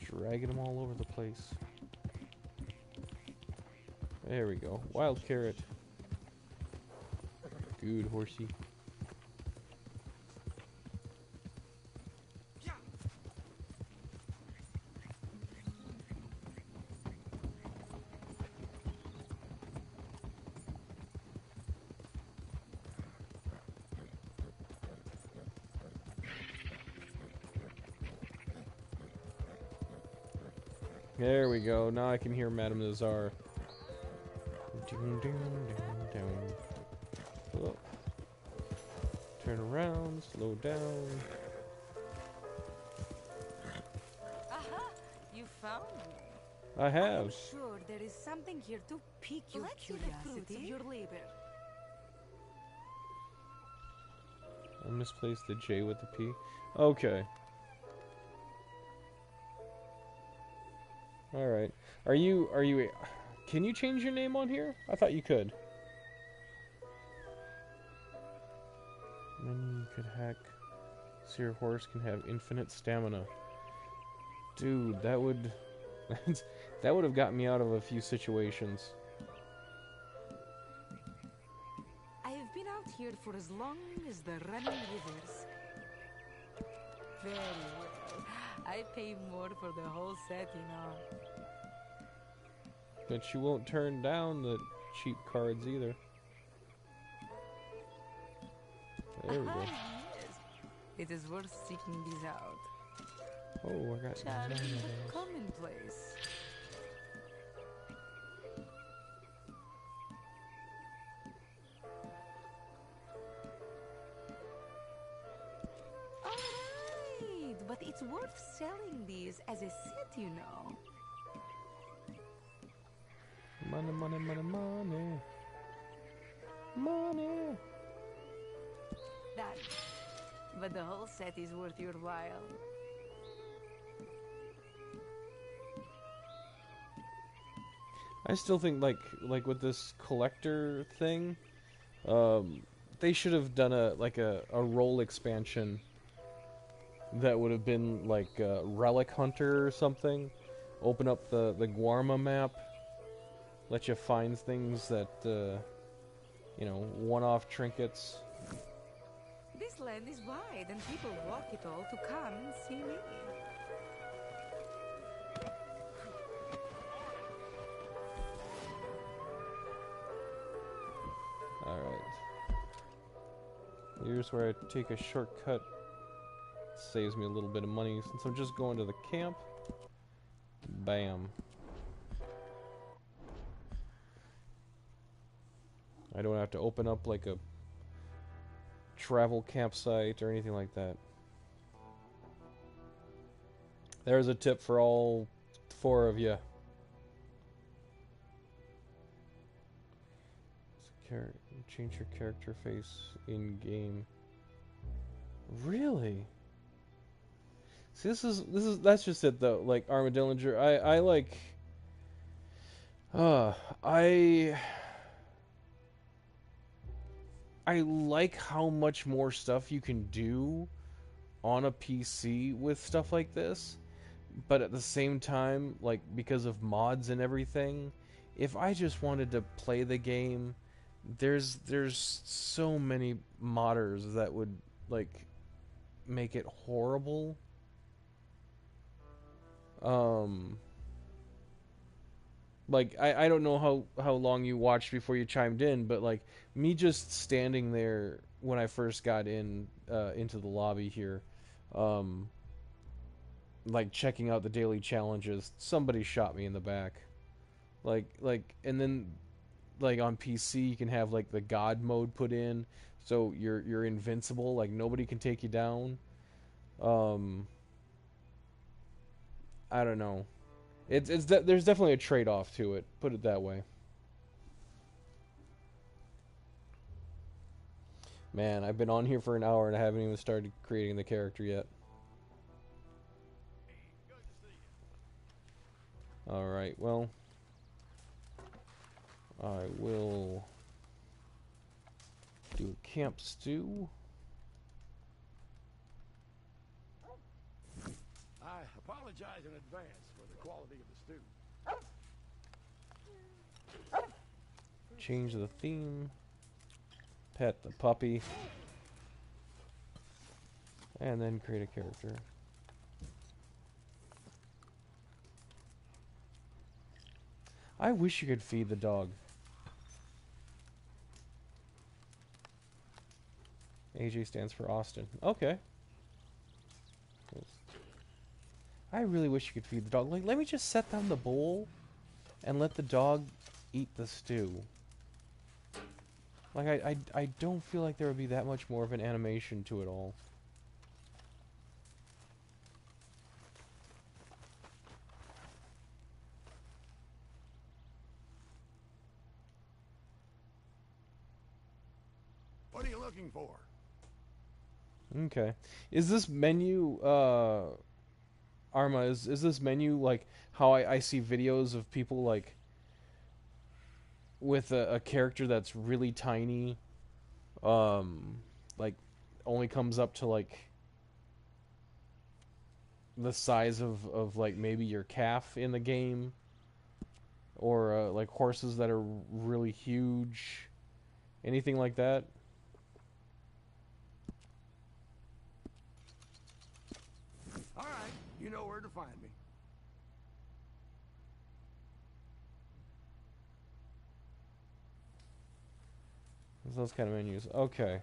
dragging him all over the place. There we go. Wild carrot. Good horsey. There we go. Now I can hear Madame Nazar. Oh. Turn around, slow down. Aha! You found me. I have. I'm sure there is something here to pique your curiosity. Of your labor. I misplaced the J with the P. Okay. Alright. Are you... Can you change your name on here? I thought you could. Then you could hack so your horse can have infinite stamina. Dude, that would... that would have gotten me out of a few situations. I have been out here for as long as the running rivers. Very well. I pay more for the whole set, you know. But you won't turn down the cheap cards either. There we go. Yes. It is worth seeking these out. Oh, I got Charming but commonplace. Alright, but it's worth selling these as a set, you know. Money, money, money, money. Money. That. But the whole set is worth your while. I still think like with this collector thing, they should have done a role expansion that would have been like Relic Hunter or something. Open up the Guarma map, let you find things that you know, one-off trinkets. This land is wide, and people walk it all to come and see me. Alright. Here's where I take a shortcut. Saves me a little bit of money since I'm just going to the camp. Bam. I don't have to open up like a travel campsite or anything like that. There's a tip for all 4 of you. Change your character face in game. Really? See, that's just it though. Like Armadillinger, I like. I like how much more stuff you can do on a PC with stuff like this, but at the same time, like, because of mods and everything, if I just wanted to play the game, there's so many modders that would, like, make it horrible. Like, I don't know how long you watched before you chimed in, but, like, me just standing there when I first got into the lobby here, like, checking out the daily challenges, somebody shot me in the back. Like, and then, like, on PC, you can have, like, the God mode put in, so you're invincible, like, nobody can take you down. I don't know. There's definitely a trade-off to it, put it that way. Man, I've been on here for an hour and I haven't even started creating the character yet. Alright, well, I will do a camp stew. I apologize in advance for the quality of the stew. Change the theme. Pet the puppy. And then create a character. I wish you could feed the dog. AJ stands for Austin. Okay. I really wish you could feed the dog. Like, let me just set down the bowl and let the dog eat the stew. Like, I don't feel like there would be that much more of an animation to it all. What are you looking for? Okay. Is this menu, Arma, is this menu like how I see videos of people, like, with a character that's really tiny, like, only comes up to, like, the size of like, maybe your calf in the game, or, like, horses that are really huge, anything like that? All right, you know where to find me. Those kind of menus. Okay.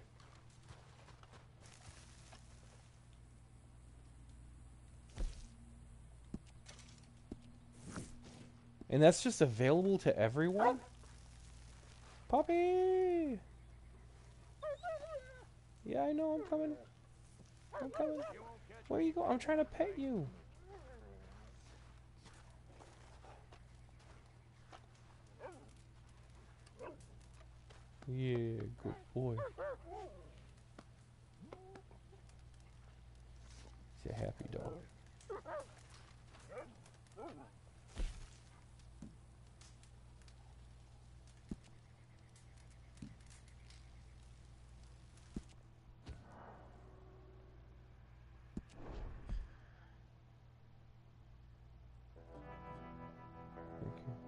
And that's just available to everyone? Puppy! Yeah, I know, I'm coming. I'm coming. Where you go? I'm trying to pet you. Yeah, good boy. He's a happy dog.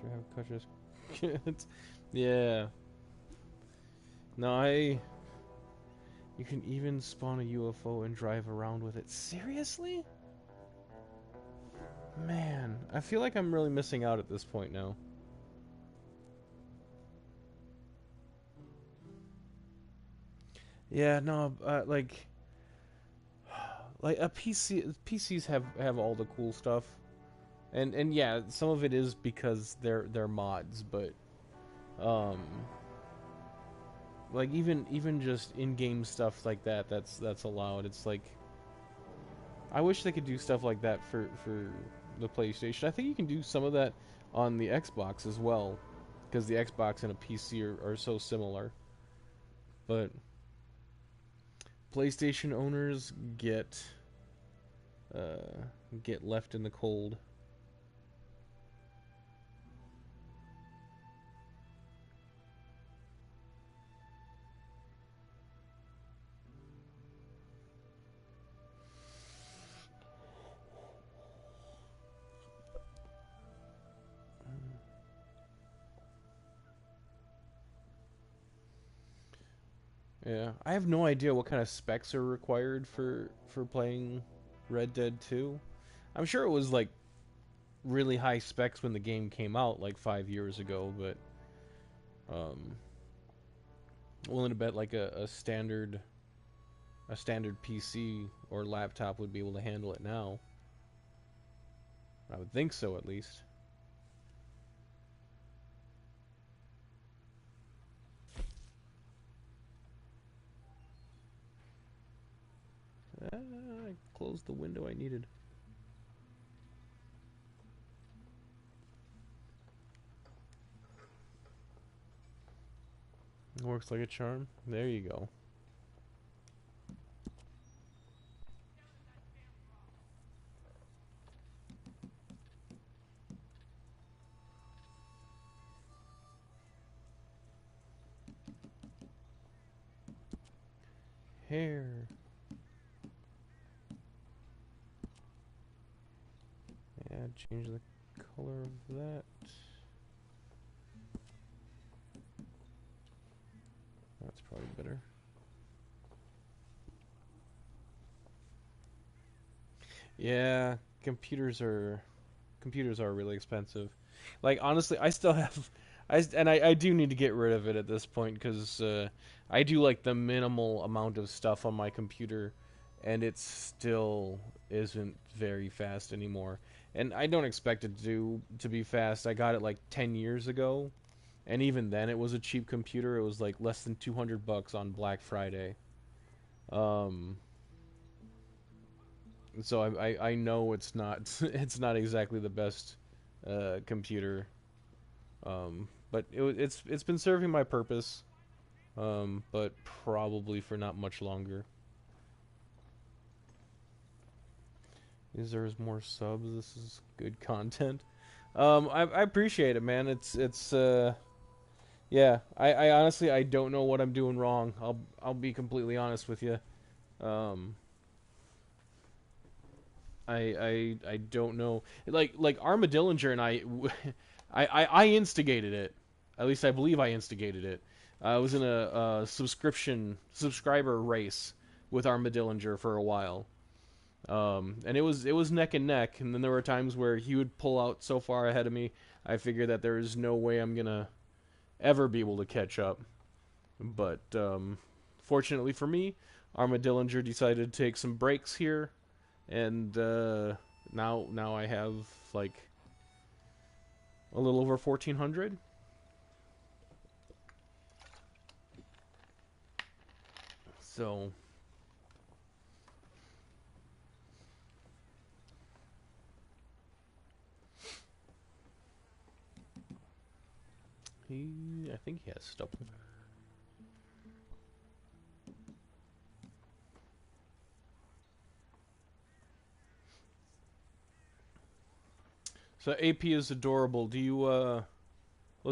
Do I have Kutcher's kids? Yeah. No, You can even spawn a UFO and drive around with it. Seriously? Man, I feel like I'm really missing out at this point now. Yeah, no, like a PCs have all the cool stuff, and yeah, some of it is because they're mods, but um, like even just in-game stuff like that's allowed. It's like I wish they could do stuff like that for the PlayStation. I think you can do some of that on the Xbox as well, because the Xbox and a PC are so similar. But PlayStation owners get left in the cold. Yeah, I have no idea what kind of specs are required for playing Red Dead 2. I'm sure it was like really high specs when the game came out like 5 years ago, but willing to bet like a standard PC or laptop would be able to handle it now. I would think so, at least. I closed the window I needed. Works like a charm. There you go. Hair. Yeah, change the color of that. That's probably better. Yeah, computers are really expensive. Like honestly, I still have I do need to get rid of it at this point because I do like the minimal amount of stuff on my computer, and it still isn't very fast anymore. And I don't expect it to be fast. I got it like 10 years ago, and even then it was a cheap computer. It was like less than $200 on Black Friday. Um, so I know it's not it's not exactly the best computer, but it's been serving my purpose, but probably for not much longer. There's more subs. This is good content. I appreciate it, man. Yeah. I honestly I don't know what I'm doing wrong. I'll be completely honest with you. Um, I don't know. Like Armadillinger and I instigated it. At least I believe I instigated it. I was in a subscriber race with Armadillinger for a while. And it was neck and neck, and then there were times where he would pull out so far ahead of me, I figured that there is no way I'm gonna ever be able to catch up. But fortunately for me, Armadillinger decided to take some breaks here, and now I have like a little over 1,400. So I think he has stubble. So AP is adorable. Do you was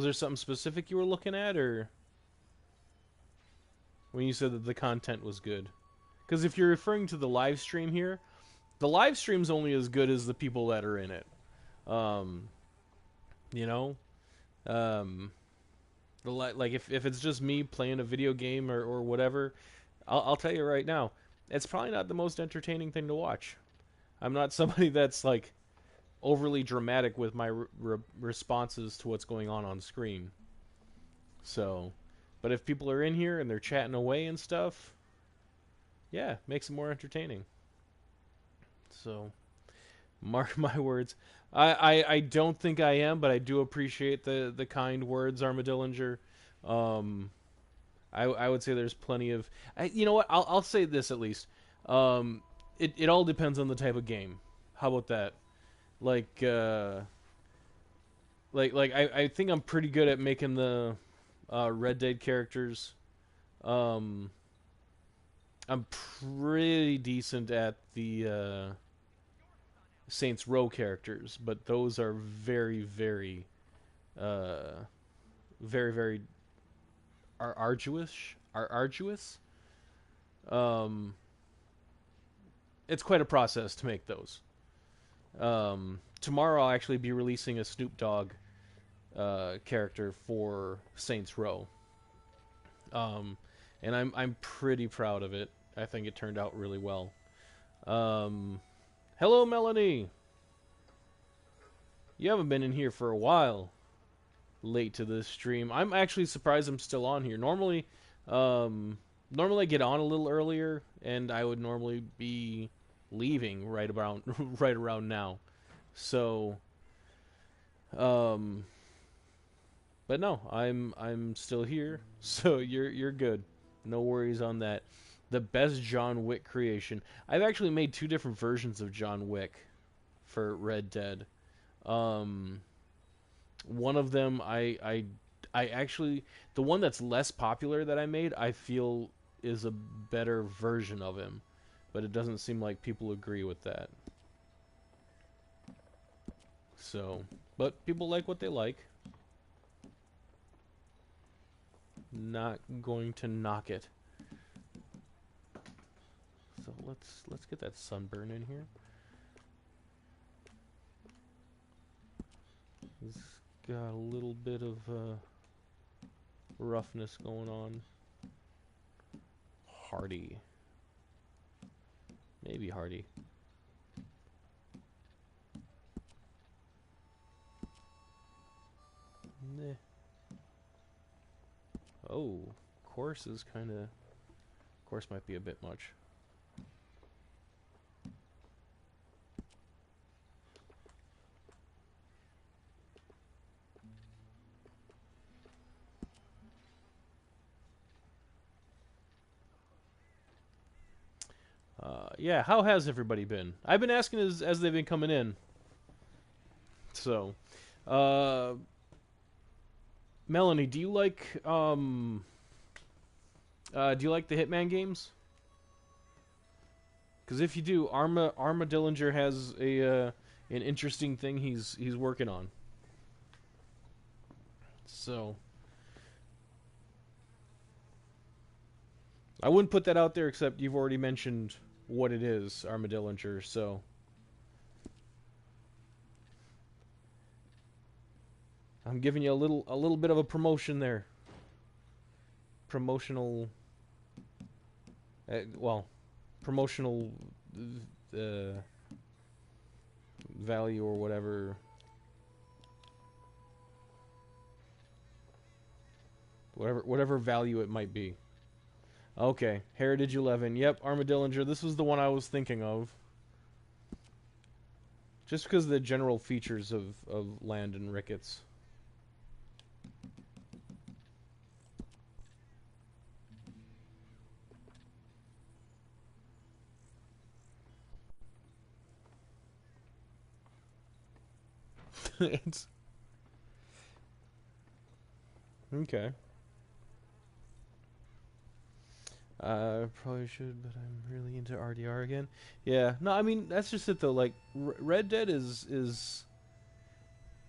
there something specific you were looking at, or when you said that the content was good? Because if you're referring to the live stream here, the live stream's only as good as the people that are in it. Um, you know, like if it's just me playing a video game or whatever, I'll tell you right now, it's probably not the most entertaining thing to watch. I'm not somebody that's like overly dramatic with my responses to what's going on screen. So, but if people are in here and they're chatting away and stuff, yeah, makes it more entertaining. So, mark my words. I don't think I am, but I do appreciate the kind words, Armadillinger. Um, I would say there's plenty of. You know what? I'll say this at least. It all depends on the type of game. How about that? Like I think I'm pretty good at making the Red Dead characters. Um, I'm pretty decent at the Saints Row characters, but those are very, very, very, very arduous. Arduous. Um, it's quite a process to make those. Tomorrow I'll actually be releasing a Snoop Dogg character for Saints Row. And I'm pretty proud of it. I think it turned out really well. Hello, Melanie. You haven't been in here for a while. Late to this stream. I'm actually surprised I'm still on here. Normally I get on a little earlier, and I would normally be leaving right around now. So, but no, I'm still here. So you're good. No worries on that. The best John Wick creation. I've actually made 2 different versions of John Wick for Red Dead. One of them I actually, the one that's less popular that I made, I feel is a better version of him, but it doesn't seem like people agree with that. So, but people like what they like. Not going to knock it. So let's get that sunburn in here. It's got a little bit of roughness going on. Hardy. Maybe hardy. Nah. Oh, coarse is kind of... Coarse might be a bit much. Yeah, how has everybody been? I've been asking as they've been coming in. So, Melanie, do you like the Hitman games? Because if you do, Armadillinger has an interesting thing he's working on. So, I wouldn't put that out there, except you've already mentioned what it is, Armadillinger. So, I'm giving you a little bit of a promotion there. Promotional, promotional value or whatever. Whatever value it might be. Okay, Heritage 11. Yep, Armadillinger. This was the one I was thinking of. Just because of the general features of Landon Ricketts. It's... Okay. Probably should, but I'm really into RDR again. Yeah, no, I mean, that's just it though. Like, Red Dead is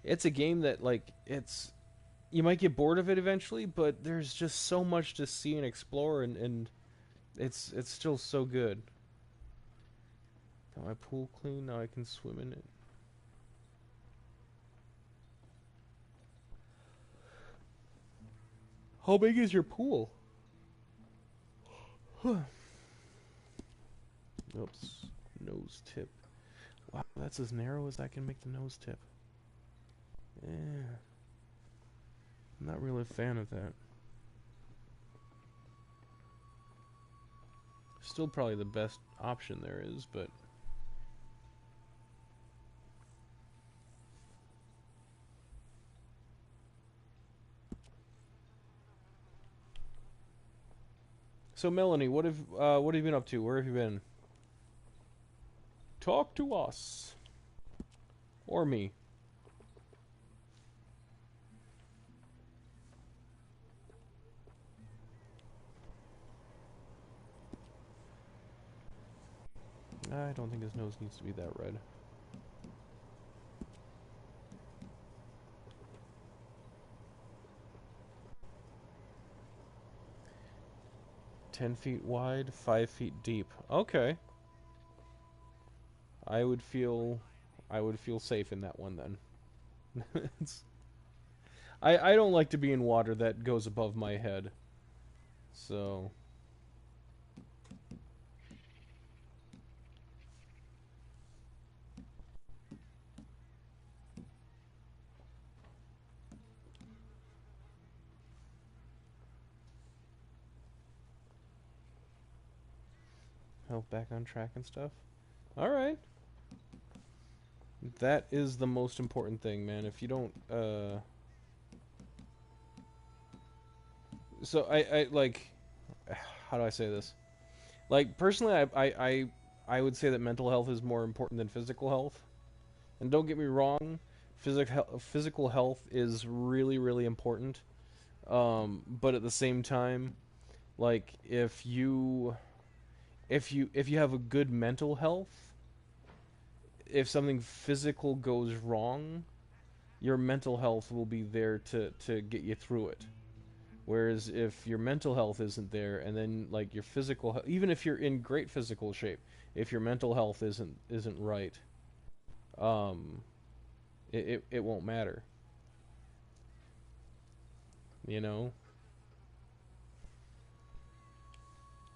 it's a game that, like, you might get bored of it eventually, but there's just so much to see and explore, and it's still so good. Got my pool clean, now I can swim in it. How big is your pool? Oops. Nose tip. Wow, that's as narrow as I can make the nose tip. Yeah. I'm not really a fan of that. Still probably the best option there is, but... So Melanie, what have you been up to? Where have you been? Talk to us. Or me. I don't think his nose needs to be that red. "10 feet wide, 5 feet deep." Okay. I would feel safe in that one then. I don't like to be in water that goes above my head. So health back on track and stuff. All right. That is the most important thing, man. If you don't so I like, how do I say this? Like, personally, I would say that mental health is more important than physical health. And don't get me wrong, physical health is really, really important. But at the same time, like, if you have a good mental health, if something physical goes wrong, your mental health will be there to get you through it. Whereas if your mental health isn't there, and then like your physical, even if you're in great physical shape, if your mental health isn't right, it won't matter. You know.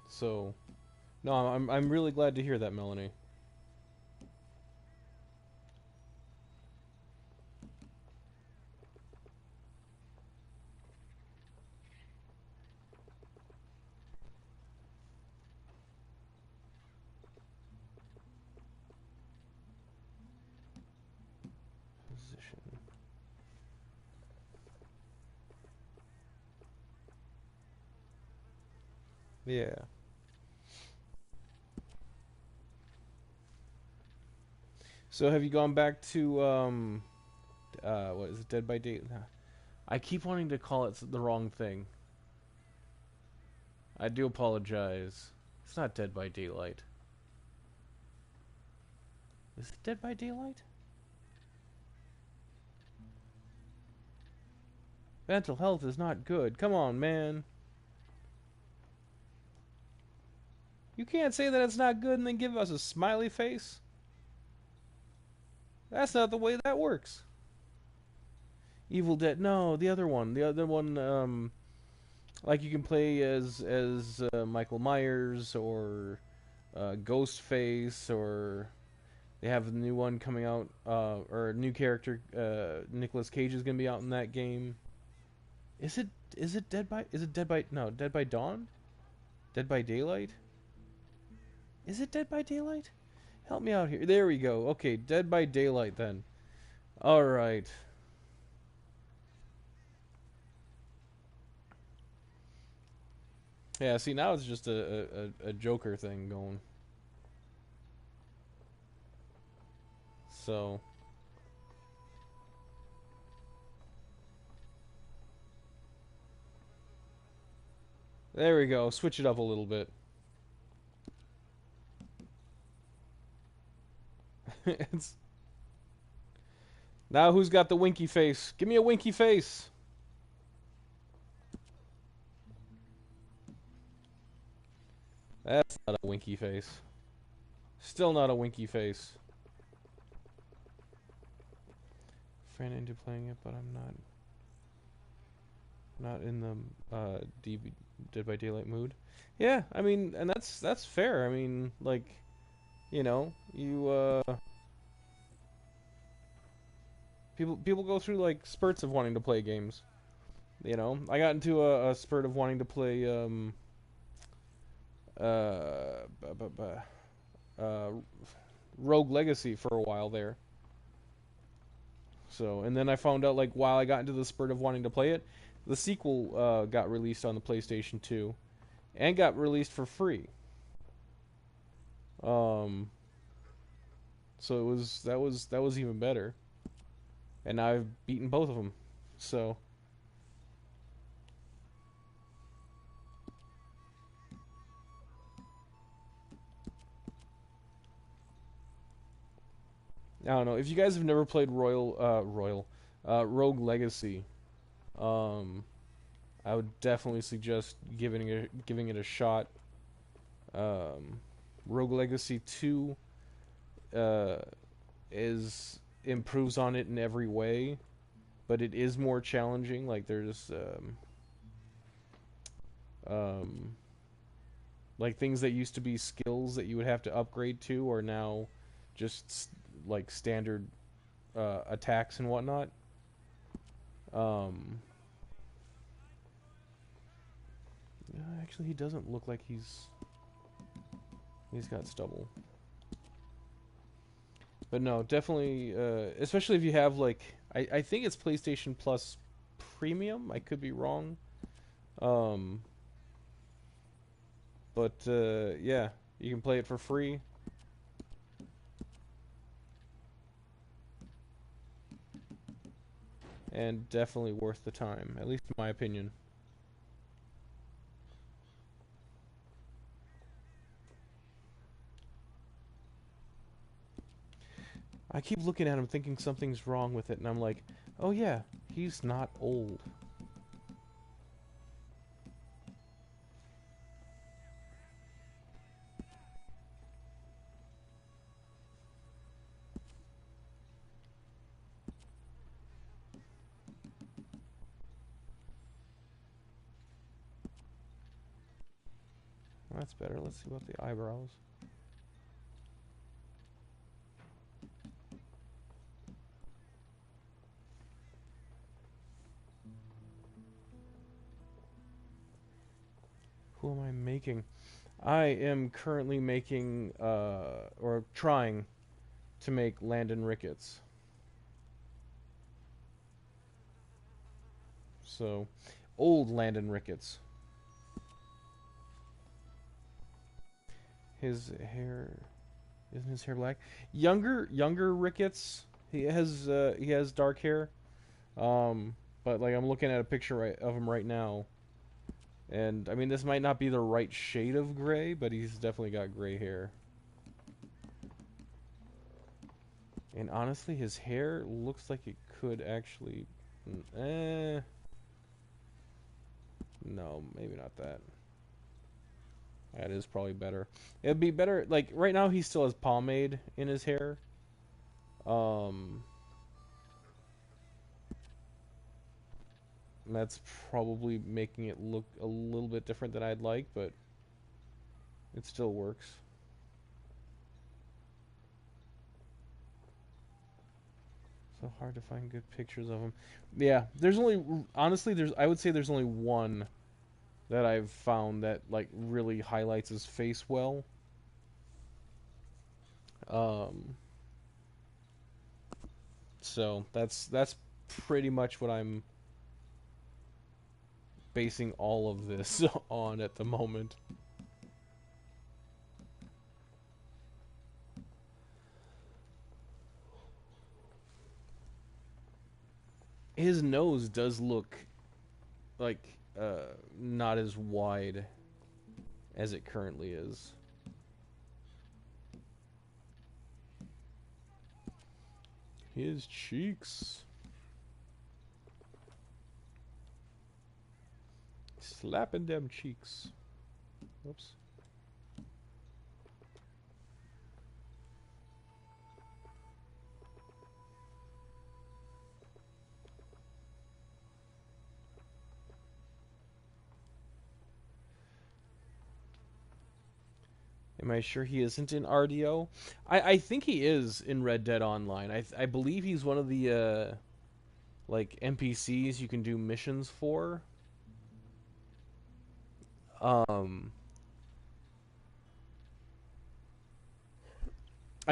So, no, I'm really glad to hear that, Melanie. Position. Yeah. So have you gone back to what is it, Dead by Daylight? I keep wanting to call it the wrong thing. I do apologize. It's not Dead by Daylight. Is it Dead by Daylight? Mental health is not good. Come on, man. You can't say that it's not good and then give us a smiley face. That's not the way that works. Evil Dead. No, the other one. The other one, like you can play as Michael Myers or Ghostface, or they have a new one coming out, or a new character. Nicolas Cage is gonna be out in that game. Is it Dead by no, Dead by Dawn? Dead by Daylight? Is it Dead by Daylight? Help me out here. There we go. Okay, Dead by Daylight then. Alright. Yeah, see, now it's just a Joker thing going. So... there we go. Switch it up a little bit. It's... now who's got the winky face? Give me a winky face. That's not a winky face. Still not a winky face. Friend into playing it, but I'm not. not in the Dead by Daylight mood. Yeah, I mean, and that's fair. I mean, like, you know, people go through like spurts of wanting to play games. You know, I got into a spurt of wanting to play bu- bu- bu- Rogue Legacy for a while there. So, and then I found out like while I got into the spurt of wanting to play it, the sequel got released on the PlayStation 2 and got released for free. Um, so that was even better. And now I've beaten both of them. So, I don't know. If you guys have never played Rogue Legacy, um, I would definitely suggest giving it a shot. Rogue Legacy 2 uh, is improves on it in every way, but it is more challenging. Like there's like things that used to be skills that you would have to upgrade to are now just like standard attacks and whatnot. Actually, he doesn't look like he's got stubble. But no, definitely, especially if you have like, I think it's PlayStation Plus Premium. I could be wrong. But yeah, you can play it for free. And definitely worth the time, at least in my opinion. I keep looking at him thinking something's wrong with it, and I'm like, oh yeah, he's not old. That's better. Let's see about the eyebrows. Who am I making? I am currently making, or trying to make Landon Ricketts. So, old Landon Ricketts. His hair, isn't his hair black? Younger Ricketts. He has dark hair. But like I'm looking at a picture of him right now, and I mean this might not be the right shade of gray, but he's definitely got gray hair. And honestly, his hair looks like it could actually, no, maybe not that. That is probably better. It'd be better, like, right now he still has pomade in his hair. That's probably making it look a little bit different than I'd like, but it still works. So hard to find good pictures of him. Yeah, there's only, honestly, I would say there's only one that I've found that like really highlights his face well. So that's pretty much what I'm basing all of this on at the moment. His nose does look like not as wide as it currently is. His cheeks. Slapping them cheeks. Whoops. Am I sure he isn't in RDO? I think he is in Red Dead Online. I believe he's one of the like NPCs you can do missions for. I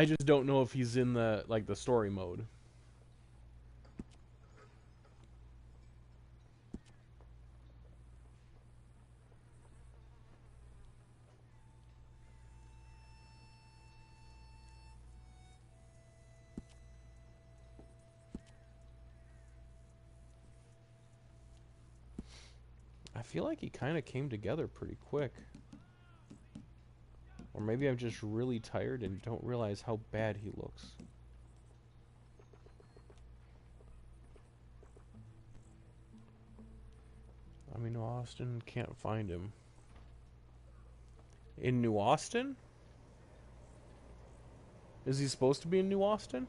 just don't know if he's in the story mode. I feel like he kind of came together pretty quick. Or maybe I'm just really tired and don't realize how bad he looks. I mean, New Austin, can't find him. In New Austin? Is he supposed to be in New Austin?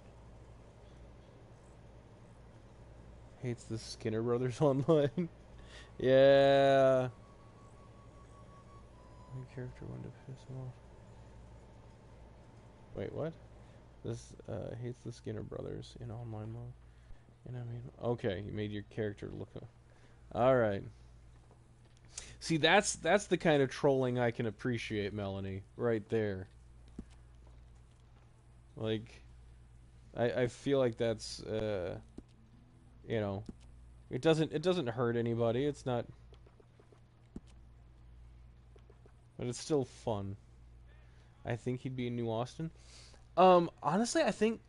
Hates the Skinner Brothers online. Yeah. My character wanted to piss him off. Wait, what? This hates the Skinner Brothers in online mode. And I mean, okay, you made your character look. All right. See, that's the kind of trolling I can appreciate, Melanie. Right there. Like, I feel like that's you know, it doesn't hurt anybody. It's not, but it's still fun. I think he'd be in New Austin. Honestly, I think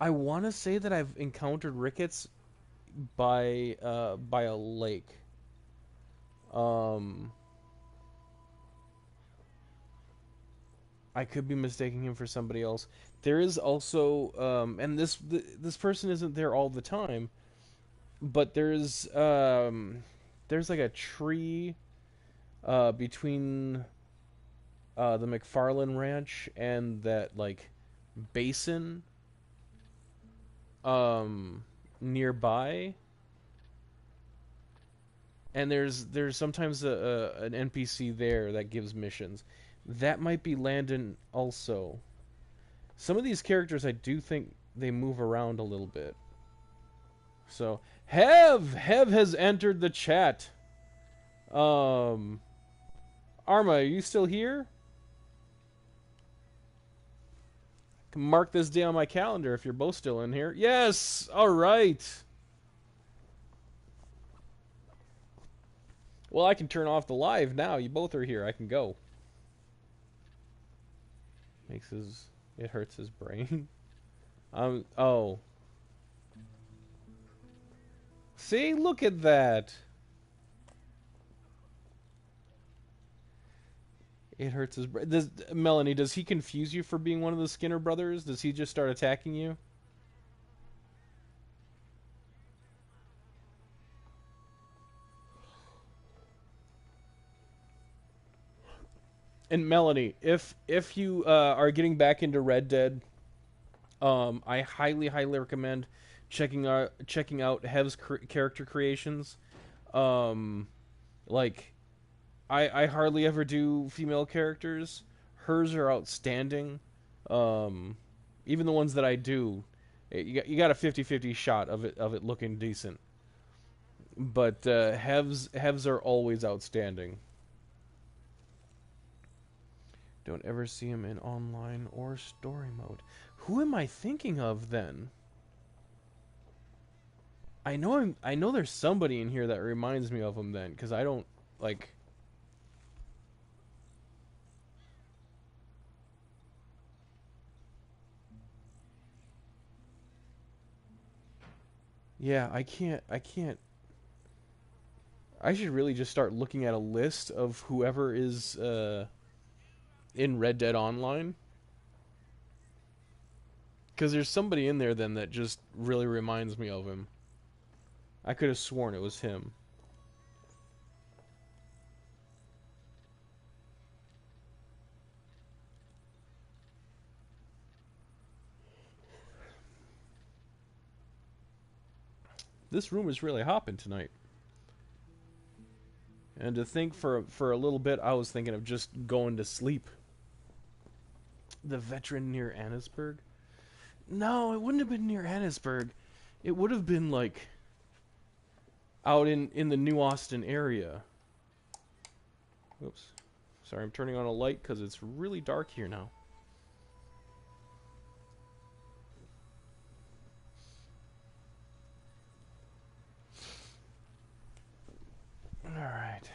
I want to say that I've encountered Ricketts by a lake. I could be mistaking him for somebody else. There is also and this person isn't there all the time, but there's like a tree between the McFarlane Ranch and that like basin nearby, and there's sometimes an NPC there that gives missions. That might be Landon also. Some of these characters I do think they move around a little bit. So Hev has entered the chat. Arma, are you still here? I can mark this day on my calendar if you're both still in here. Yes! Alright. Well, I can turn off the live now. You both are here. I can go. It hurts his brain. Oh. See, look at that. It hurts his brain. Melanie, does he confuse you for being one of the Skinner brothers? Does he just start attacking you? And Melanie, if you are getting back into Red Dead, I highly recommend checking out Hev's character creations. Like I hardly ever do female characters. Hers are outstanding. Even the ones that I do, you got a 50-50 shot of it looking decent. But Hev's are always outstanding. Don't ever see him in online or story mode. Who am I thinking of then? I know there's somebody in here that reminds me of him then, because I don't like. Yeah, I can't. I should really just start looking at a list of whoever is in Red Dead Online, because there's somebody in there then that just really reminds me of him. I could have sworn it was him. This room is really hopping tonight. And to think for a little bit, I was thinking of just going to sleep. The veteran near Annisburg? No, it wouldn't have been near Annisburg. It would have been, like, out in the New Austin area. Oops. Sorry, I'm turning on a light because it's really dark here now. Alright.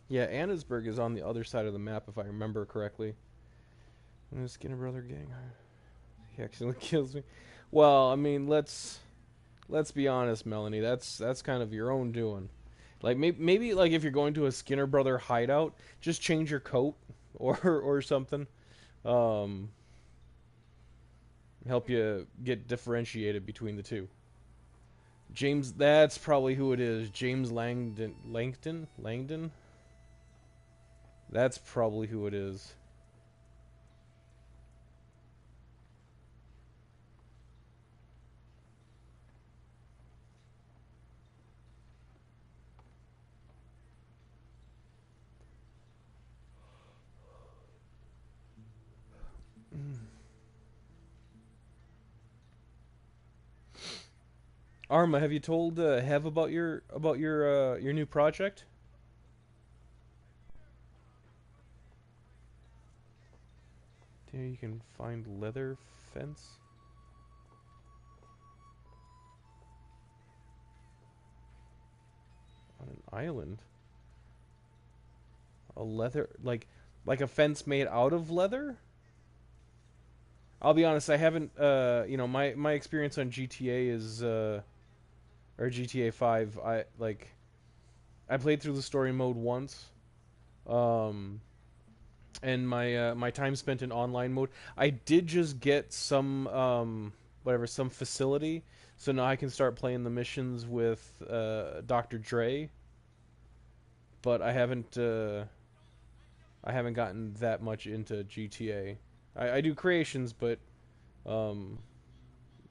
Yeah, Annisburg is on the other side of the map, if I remember correctly. And the Skinner Brother gang. He accidentally kills me. Well, I mean, let's be honest, Melanie. That's kind of your own doing. Like maybe like if you're going to a Skinner Brother hideout, just change your coat or something. Help you get differentiated between the two. James, that's probably who it is. James Langdon. That's probably who it is. Arma, have you told Hev about your new project? There you can find leather fence. On an island. A leather like a fence made out of leather? I'll be honest, I haven't you know, my experience on GTA is or GTA 5, I played through the story mode once. And my time spent in online mode, I did just get some some facility, so now I can start playing the missions with Dr. Dre. But I haven't gotten that much into GTA. I do creations, but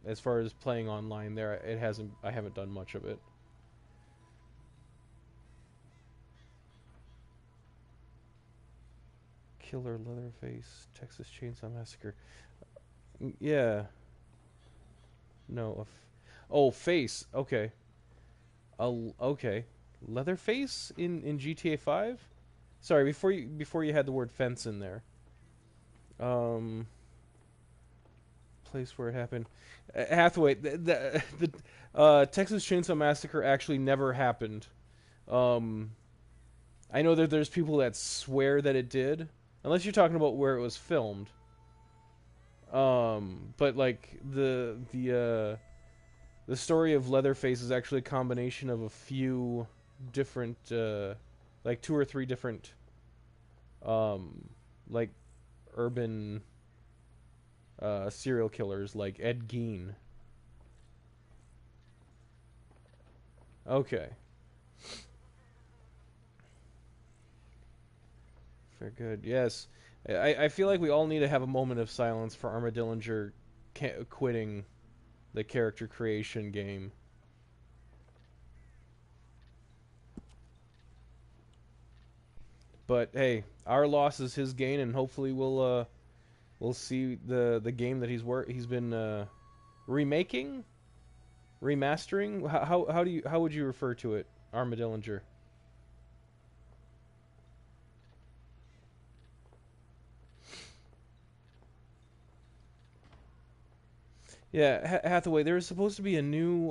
as far as playing online, I haven't done much of it. Killer Leatherface, Texas Chainsaw Massacre. Yeah. No. Oh, face. Okay. Okay. Leatherface in GTA 5? Sorry, before you had the word fence in there. Place where it happened. Hathaway, the Texas Chainsaw Massacre actually never happened. I know that there's people that swear that it did, unless you're talking about where it was filmed. But like the story of Leatherface is actually a combination of a few different, like 2 or 3 different, like urban serial killers, like Ed Gein. Okay. Very good. Yes. I feel like we all need to have a moment of silence for Armadillinger quitting the character creation game. But hey, our loss is his gain, and hopefully we'll see the game that he's been remaking, remastering. How would you refer to it, Armadillinger? Yeah, Hathaway. There's supposed to be a new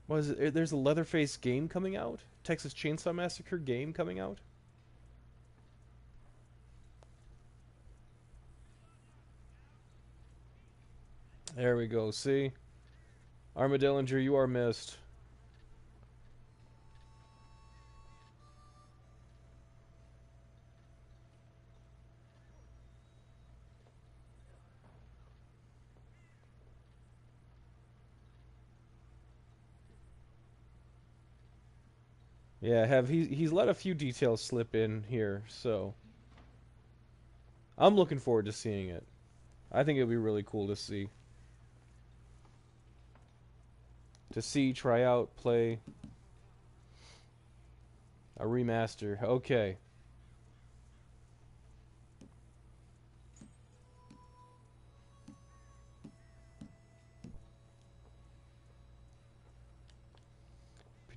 what is it? There's a Leatherface game coming out. Texas Chainsaw Massacre game coming out. There we go. See, Armadillinger, you are missed. Yeah, he's let a few details slip in here, so I'm looking forward to seeing it. I think it'll be really cool to see. To see, try out, play. A remaster. Okay.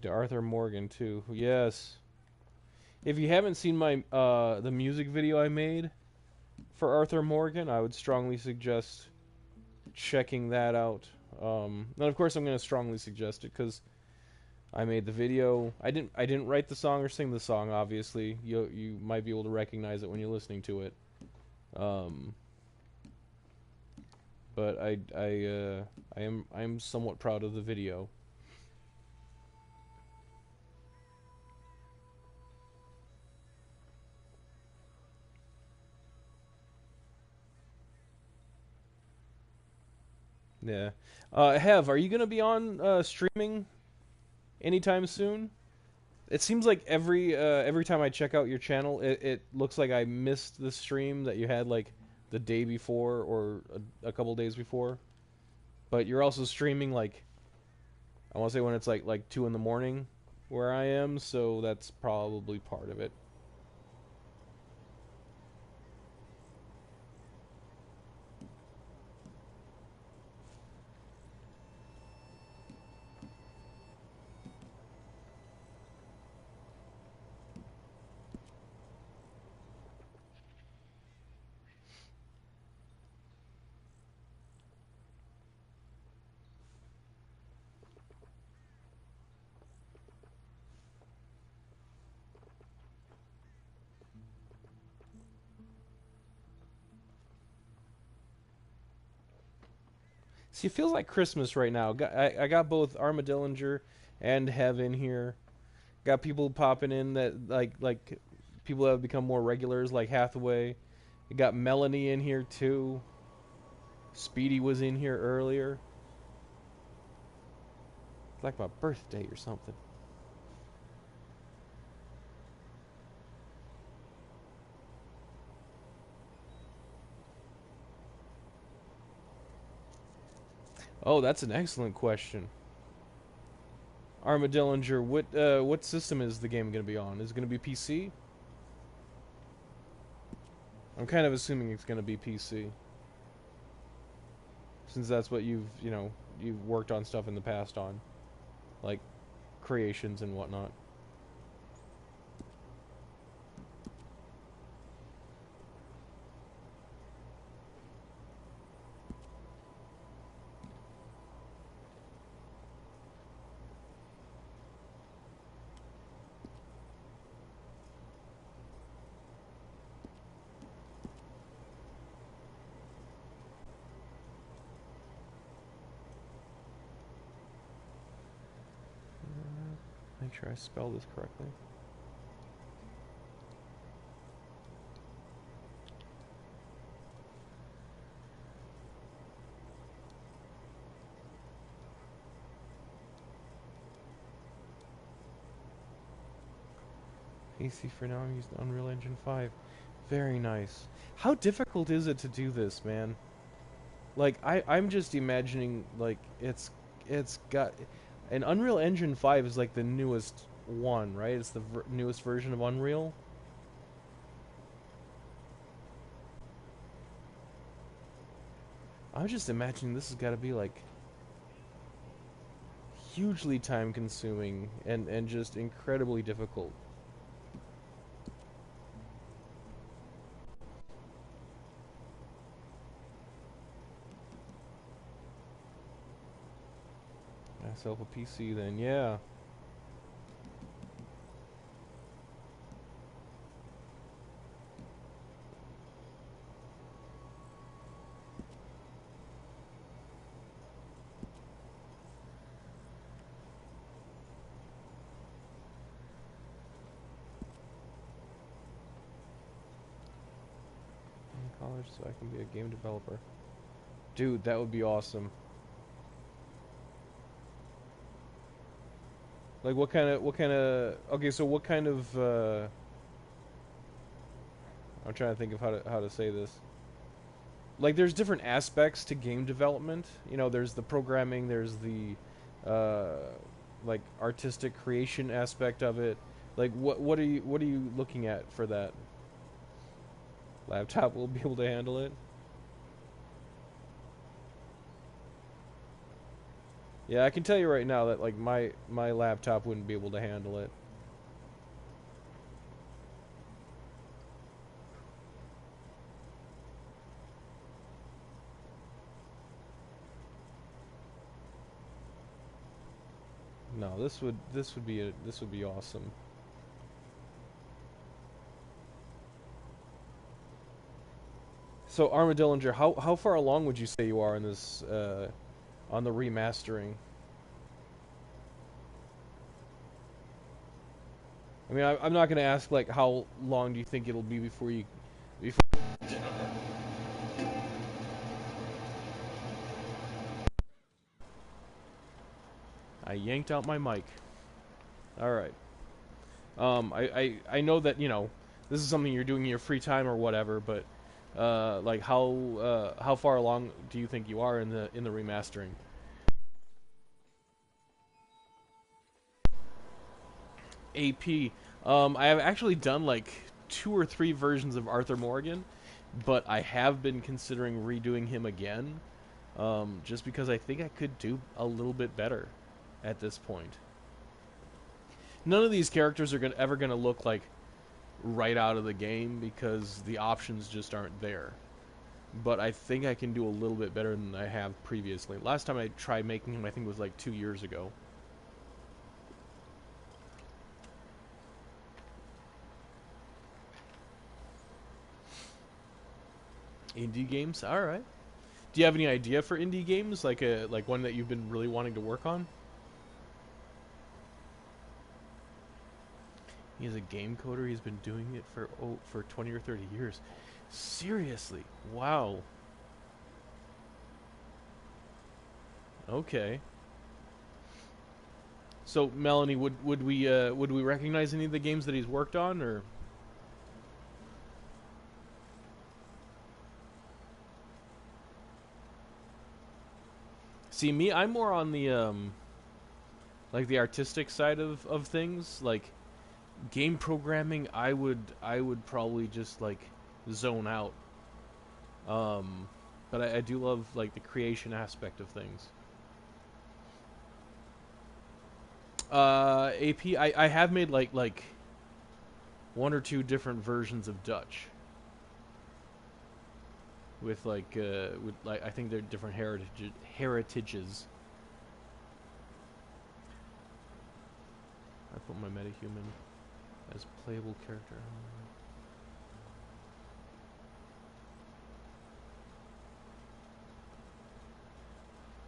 To Arthur Morgan too. Yes. If you haven't seen my the music video I made for Arthur Morgan, I would strongly suggest checking that out. And of course, I'm going to strongly suggest it because I made the video. I didn't write the song or sing the song. Obviously, you might be able to recognize it when you're listening to it. But I am somewhat proud of the video. Yeah. Hev, are you gonna be on streaming anytime soon? It seems like every time I check out your channel, it looks like I missed the stream that you had like the day before or a couple days before. But you're also streaming like I want to say when it's like 2 in the morning where I am, so that's probably part of it. See, it feels like Christmas right now. I got both Armadillinger and Hev in here. Got people popping in that like people that have become more regulars, like Hathaway. You got Melanie in here too. Speedy was in here earlier. It's like my birthday or something. Oh, that's an excellent question. Armadillinger, what system is the game going to be on? Is it going to be PC? I'm kind of assuming it's going to be PC. Since that's what you've worked on stuff in the past on. Like creations and whatnot. Make sure I spell this correctly. PC for now, I'm using Unreal Engine 5. Very nice. How difficult is it to do this, man? Like, I'm just imagining, like, it's got... And Unreal Engine 5 is like the newest one, right? It's the newest version of Unreal. I'm just imagining this has got to be like hugely time consuming and just incredibly difficult. Myself a PC then, yeah. In college so I can be a game developer. Dude, that would be awesome. Like what kind of okay, so what kind of I'm trying to think of how to say this. Like there's different aspects to game development. You know, there's the programming, there's the uh, like artistic creation aspect of it. Like what are you looking at for that? Laptop will be able to handle it. Yeah, I can tell you right now that like my laptop wouldn't be able to handle it. No, this would be awesome. So Armadillinger, how far along would you say you are in this on the remastering? I mean, I'm not going to ask like how long do you think it'll be before you before I yanked out my mic. All right. I know that this is something you're doing in your free time or whatever, but like how far along do you think you are in the remastering? AP. I have actually done like 2 or 3 versions of Arthur Morgan, but I have been considering redoing him again, just because I think I could do a little bit better at this point. None of these characters are ever gonna look like right out of the game because the options just aren't there. But I think I can do a little bit better than I have previously. Last time I tried making him, I think it was like 2 years ago. Indie games, all right. Do you have any idea for indie games, like one that you've been really wanting to work on? He is a game coder. He's been doing it for 20 or 30 years. Seriously, wow. Okay. So Melanie, would we recognize any of the games that he's worked on, or? See, me, I'm more on the like the artistic side of things. Like game programming, I would probably just like zone out. Um, but I do love like the creation aspect of things. AP, I have made like 1 or 2 different versions of Dutch with like I think they're different heritages. I put my metahuman as playable character.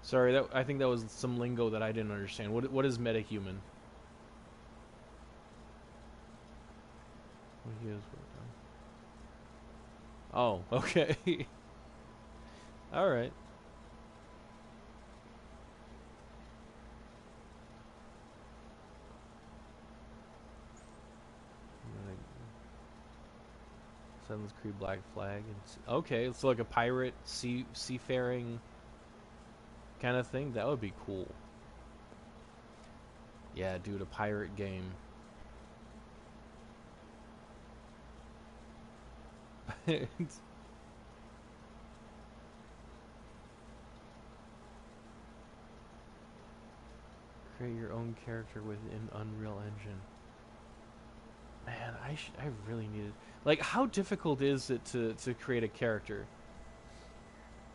Sorry, I think that was some lingo that I didn't understand. What is metahuman? What he is working on. Oh, okay. All right. Assassin's Creed Black Flag. Okay, it's like a pirate seafaring kind of thing. That would be cool. Yeah, dude, a pirate game. Create your own character within Unreal Engine. Man, I really need it. Like, how difficult is it to create a character?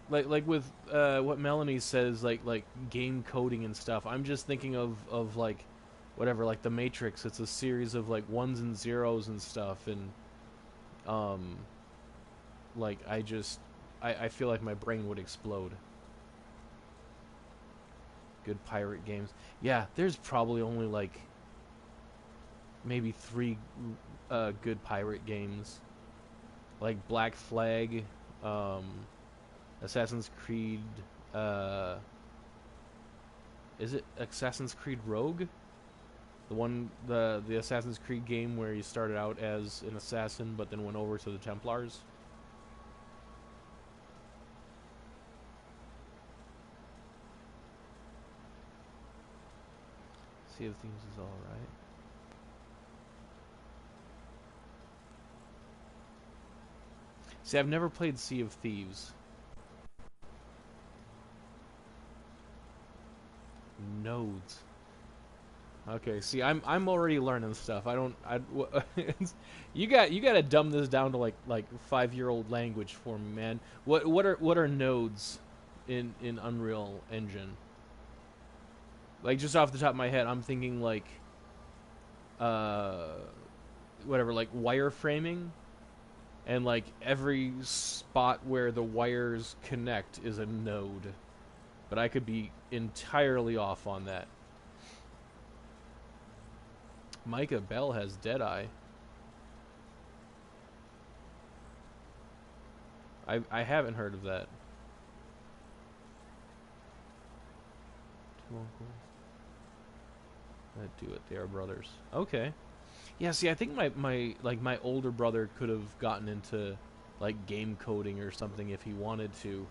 Like with what Melanie says, like game coding and stuff. I'm just thinking of like whatever, like the Matrix. It's a series of like ones and zeros and stuff, and um, like I feel like my brain would explode. Good pirate games. Yeah, there's probably only like maybe 3 good pirate games, like Black Flag, Assassin's Creed. Is it Assassin's Creed Rogue? The Assassin's Creed game where you started out as an assassin, but then went over to the Templars. Sea of Thieves is alright. See, I've never played Sea of Thieves. Nodes. Okay, see, I'm already learning stuff. You got to dumb this down to like 5-year-old language for me, man. What are nodes in Unreal Engine? Like, just off the top of my head, I'm thinking like whatever, like wireframing, and like every spot where the wires connect is a node. But I could be entirely off on that. Micah Bell has Deadeye. I haven't heard of that. Two uncles that do it. They are brothers. Okay. Yeah. See, I think my older brother could have gotten into like game coding or something if he wanted to.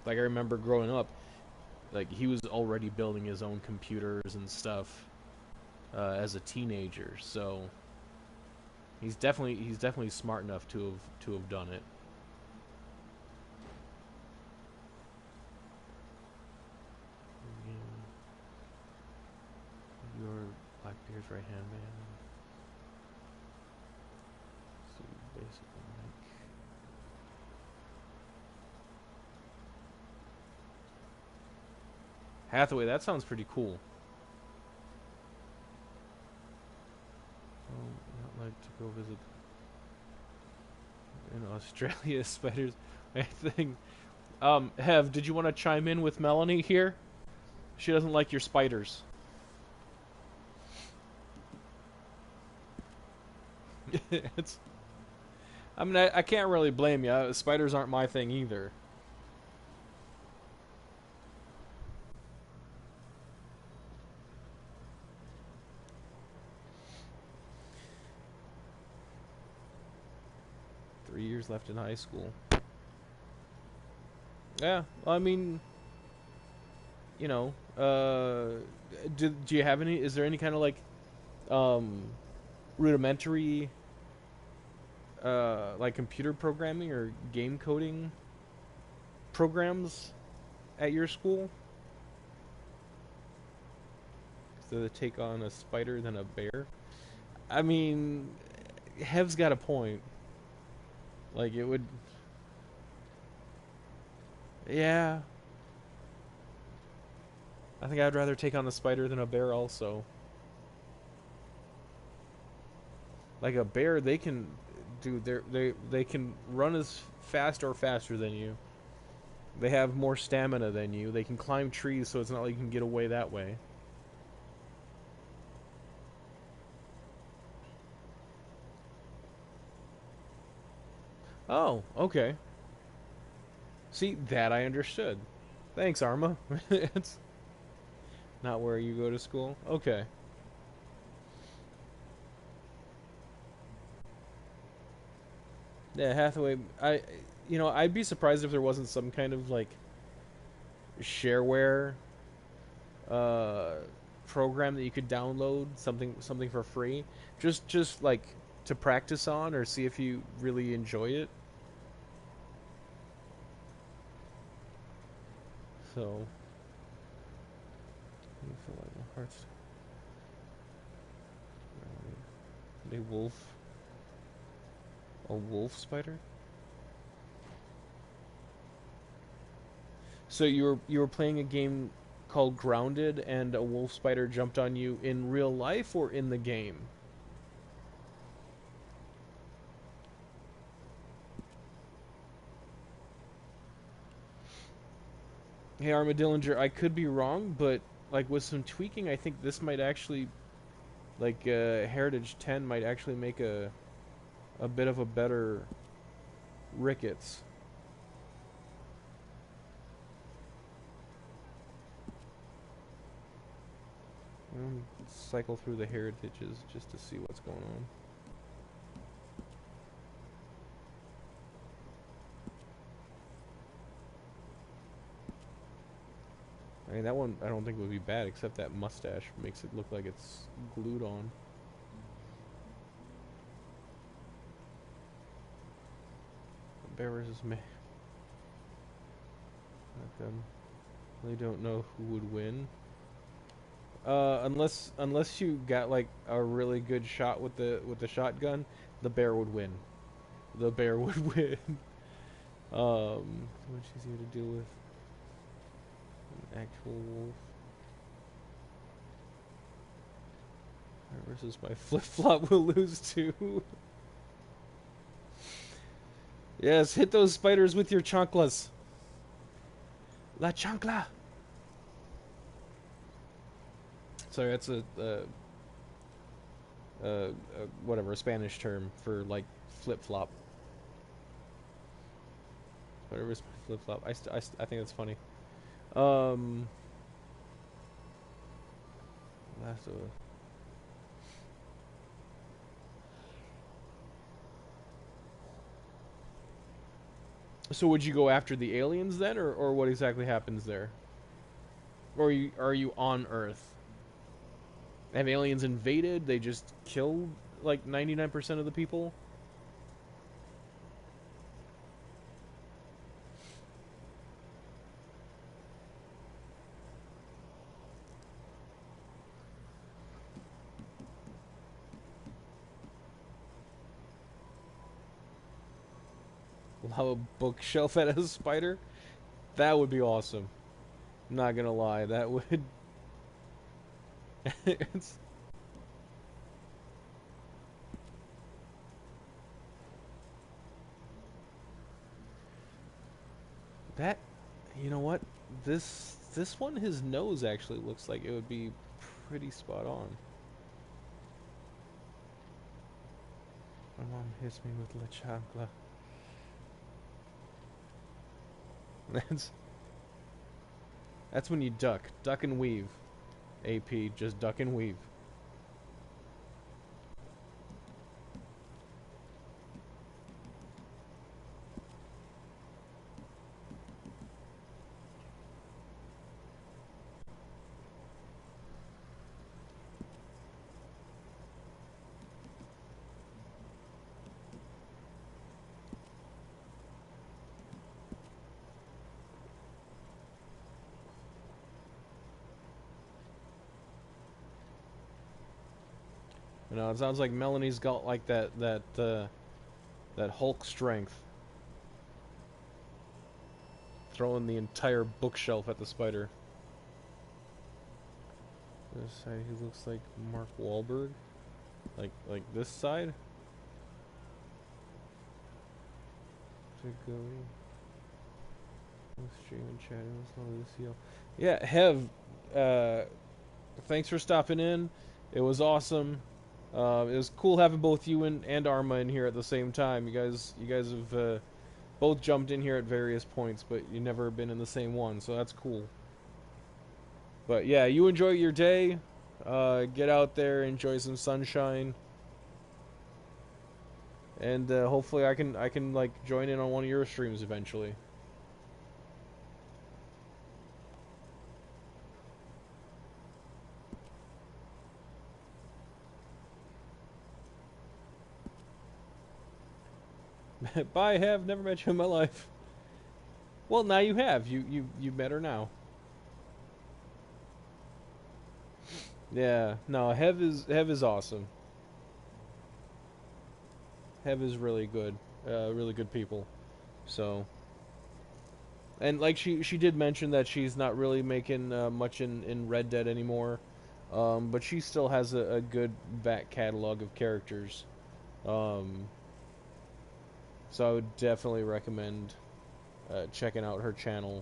Like, I remember growing up, like, he was already building his own computers and stuff as a teenager. So he's definitely smart enough to have done it. Your Blackbeard's right hand man. So basically, Hathaway, that sounds pretty cool. I'd like to go visit in Australia. Spiders, I think. Hev, did you want to chime in with Melanie here? She doesn't like your spiders. I mean, I can't really blame you. Spiders aren't my thing either. Years left in high school. Yeah, I mean, you know, do you have any? Is there any kind of like rudimentary like computer programming or game coding programs at your school? So they take on a spider than a bear. I mean, Hev's got a point. Like, it would... Yeah. I think I'd rather take on the spider than a bear also. Like, a bear, they can... Dude, they can run as fast or faster than you. They have more stamina than you. They can climb trees, so it's not like you can get away that way. Oh, okay. See, that I understood. Thanks, Arma. It's not where you go to school. Okay. Yeah, Hathaway, I'd be surprised if there wasn't some kind of like shareware program that you could download, something for free. Just like to practice on or see if you really enjoy it. So, you feel like my heart's a wolf spider. So you were playing a game called Grounded, and a wolf spider jumped on you in real life or in the game? Hey, Armadillinger, I could be wrong, but like with some tweaking, I think this might actually, like Heritage 10 might actually make a bit of a better Ricketts. Cycle through the heritages just to see what's going on. I mean, that one I don't think would be bad, except that mustache makes it look like it's glued on. Bear versus me. Really don't know who would win. Unless you got like a really good shot with the shotgun, the bear would win. The bear would win. Much easier to deal with an actual wolf. Versus my flip flop will lose too. Yes, hit those spiders with your chanclas. La chancla. Sorry, that's whatever, a Spanish term for like flip flop. Whatever's flip flop. I think that's funny. Last of So would you go after the aliens then, or what exactly happens there? Or are you on Earth? Have aliens invaded? They just killed like 99% of the people? Allow a bookshelf at a spider? That would be awesome. I'm not gonna lie, that would... it's... That... You know what? This one, his nose actually looks like it would be pretty spot on. My mom hits me with la chancla. That's when you duck. Duck and weave. AP, just duck and weave. You know, it sounds like Melanie's got like that Hulk strength. Throwing the entire bookshelf at the spider. This side, he looks like Mark Wahlberg. Like this side. Stream and chat. Yeah, Hev. Thanks for stopping in. It was awesome. It was cool having both you and Arma in here at the same time. You guys have both jumped in here at various points, but you've never been in the same one, so that's cool. But yeah, you enjoy your day. Get out there, enjoy some sunshine, and hopefully I can like join in on one of your streams eventually. Bye, Hev. Never met you in my life. Well, now you have. You met her now. Yeah. No, Hev is awesome. Hev is really good. Really good people. So. And like she did mention that she's not really making much in Red Dead anymore. But she still has a good back catalog of characters. So I would definitely recommend checking out her channel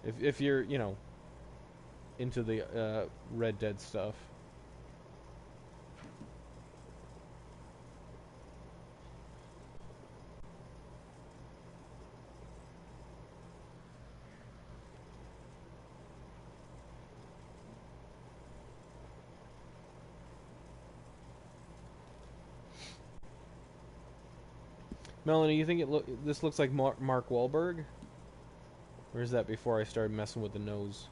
if you're, you know, into the Red Dead stuff. Melanie, you think this looks like Mark Wahlberg? Or is that before I started messing with the nose?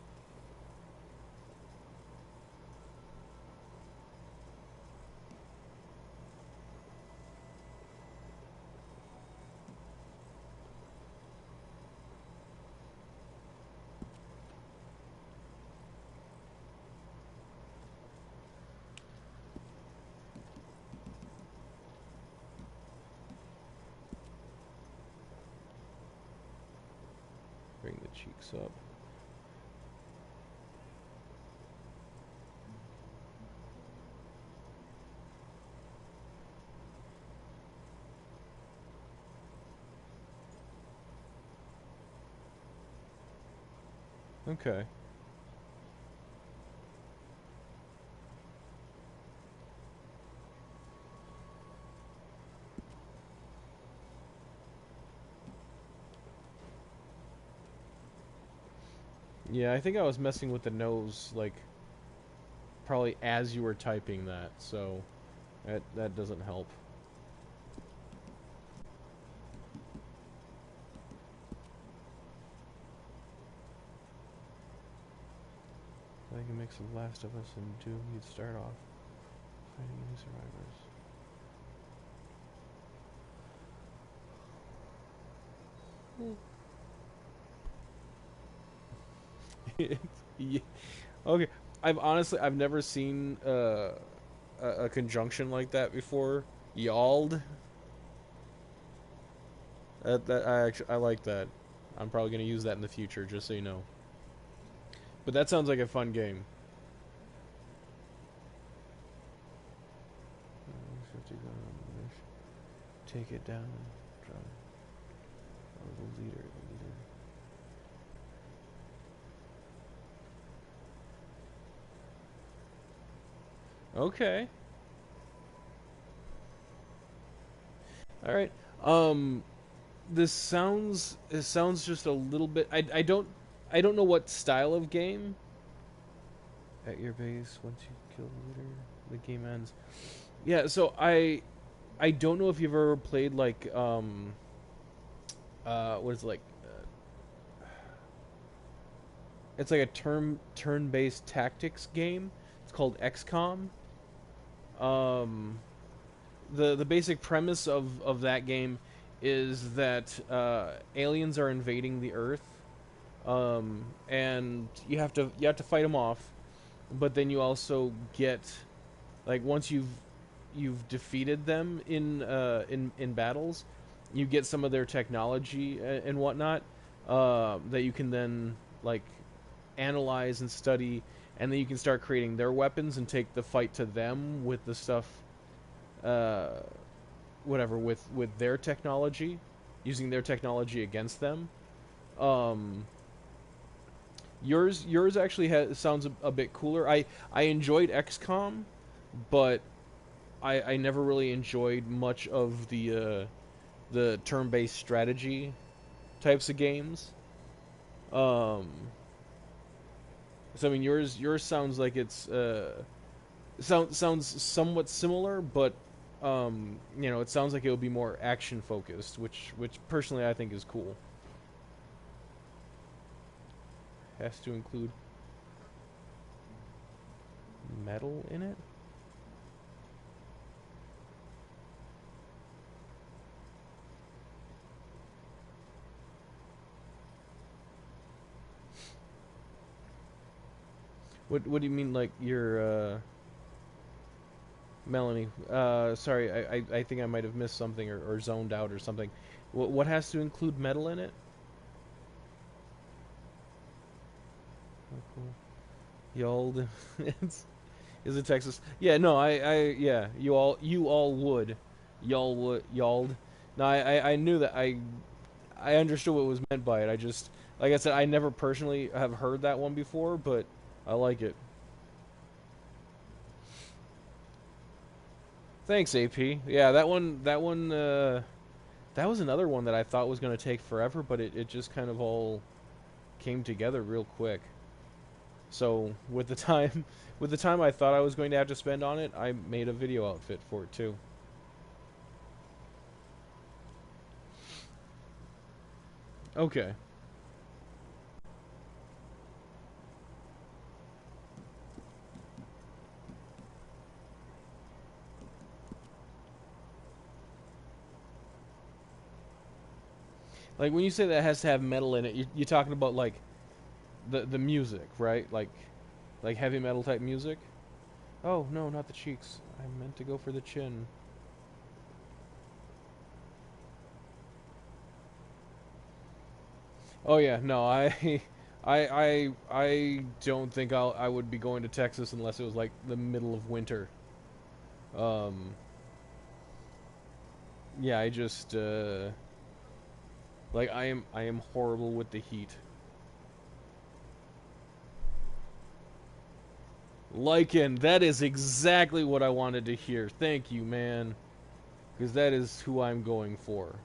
Bring the cheeks up. Okay. Yeah, I think I was messing with the nose, like, probably as you were typing that, so that doesn't help. I think it makes The Last of Us and Doom, you'd start off fighting any survivors. Yeah. Okay, I've never seen a conjunction like that before. Yalled. I like that. I'm probably gonna use that in the future, just so you know. But that sounds like a fun game. Take it down. Oh, the leader. Okay. All right. This sounds just a little bit. I don't know what style of game. At your base, once you kill the leader, the game ends. Yeah. So I don't know if you've ever played like what is it, like it's like a turn-based tactics game. It's called XCOM. Um, the basic premise of that game is that aliens are invading the Earth, and you have to fight them off. But then you also get, like, once you've defeated them in battles, you get some of their technology and whatnot that you can then, like, analyze and study, and then you can start creating their weapons and take the fight to them with the stuff, uh, whatever, with their technology, using their technology against them. Um, yours actually sounds a bit cooler. I enjoyed XCOM, but I never really enjoyed much of the turn-based strategy types of games. Um, so I mean, yours sounds like it's sounds somewhat similar, but it sounds like it would be more action focused, which personally I think is cool. Has to include metal in it. What do you mean, like your Melanie? Sorry, I think I might have missed something or zoned out or something. What has to include metal in it? Oh, cool. Y'all, is it Texas? Yeah, no, yeah, you all would, y'all. No, I knew that. I understood what was meant by it. I just, like I said, I never personally have heard that one before, but I like it. Thanks, AP. Yeah, that was another one that I thought was going to take forever, but it just kind of all came together real quick. So with the time, with the time I thought I was going to have to spend on it, I made a video outfit for it too. Okay. Like when you say that it has to have metal in it, you're talking about like the music, right? Like heavy metal type music. Oh no, not the cheeks. I meant to go for the chin. Oh yeah, no, I don't think I would be going to Texas unless it was like the middle of winter. Um, yeah, I just like I am horrible with the heat. Lycan, that is exactly what I wanted to hear. Thank you, man, because that is who I'm going for.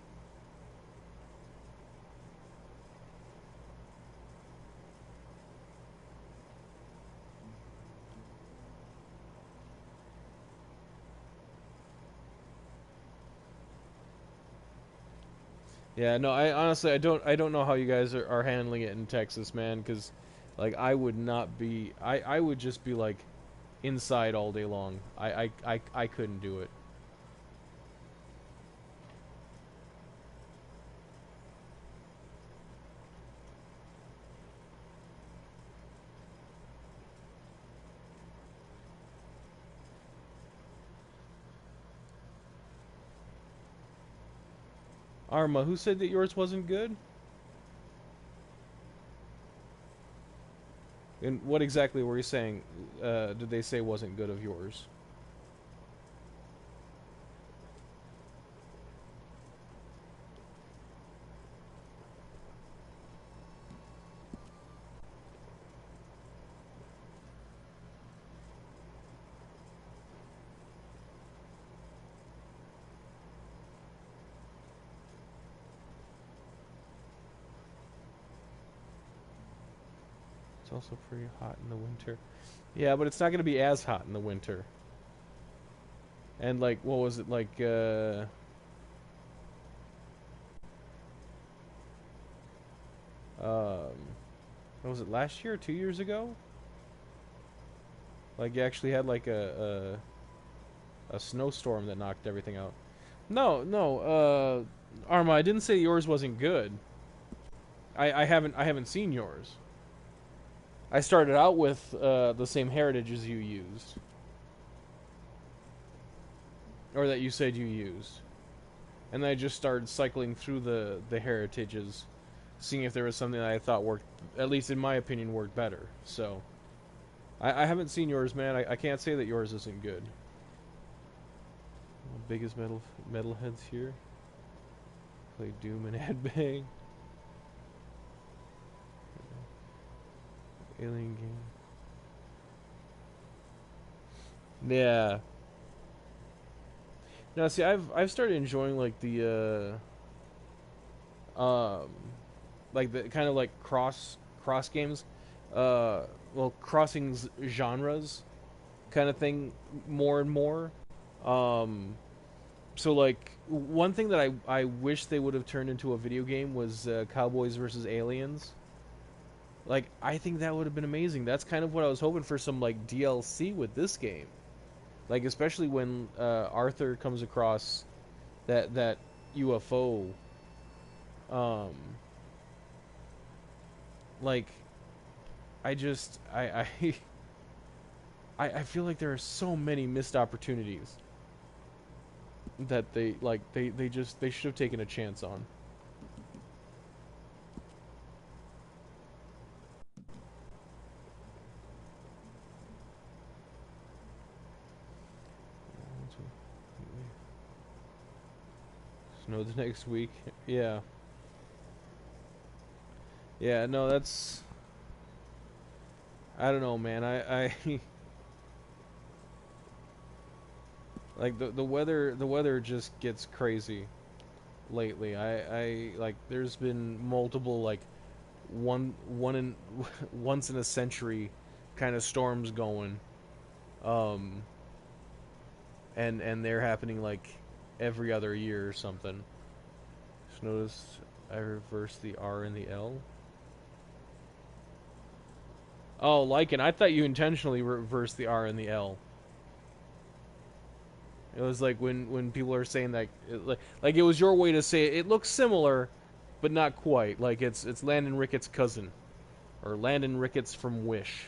Yeah, no, I honestly I don't know how you guys are handling it in Texas, man, because like I would not be I would just be like inside all day long. I couldn't do it. Arma, who said that yours wasn't good? And what exactly were you saying? Did they say wasn't good of yours? It's also pretty hot in the winter. Yeah, but it's not going to be as hot in the winter. And like, what was it like? Um, what was it last year or 2 years ago? Like, you actually had like a snowstorm that knocked everything out. No, no, Arma, I didn't say yours wasn't good. I haven't seen yours. I started out with the same heritage as you used, or that you said you used, and then I just started cycling through the heritages, seeing if there was something that I thought worked, at least in my opinion, worked better. So I haven't seen yours, man. I can't say that yours isn't good. Biggest metalheads here. Play Doom and Headbang. Alien game. Yeah. Now, see, I've started enjoying like the kind of like cross games, well, crossing genres, kind of thing, more and more. Um, so like one thing that I wish they would have turned into a video game was Cowboys versus Aliens. Like, I think that would have been amazing. That's kind of what I was hoping for, some like DLC with this game. Like, especially when Arthur comes across that UFO. Um, like, I just I feel like there are so many missed opportunities that they should have taken a chance on. Snow the next week. Yeah. Yeah, no, that's, I don't know, man. I like the weather just gets crazy lately. I like, there's been multiple like one in once in a century kind of storms going. Um and they're happening like every other year or something. Just noticed I reversed the R and the L. Oh, Lycan, I thought you intentionally reversed the R and the L. It was like when people are saying that, like it was your way to say it. It looks similar, but not quite. Like it's Landon Ricketts' cousin, or Landon Ricketts from Wish.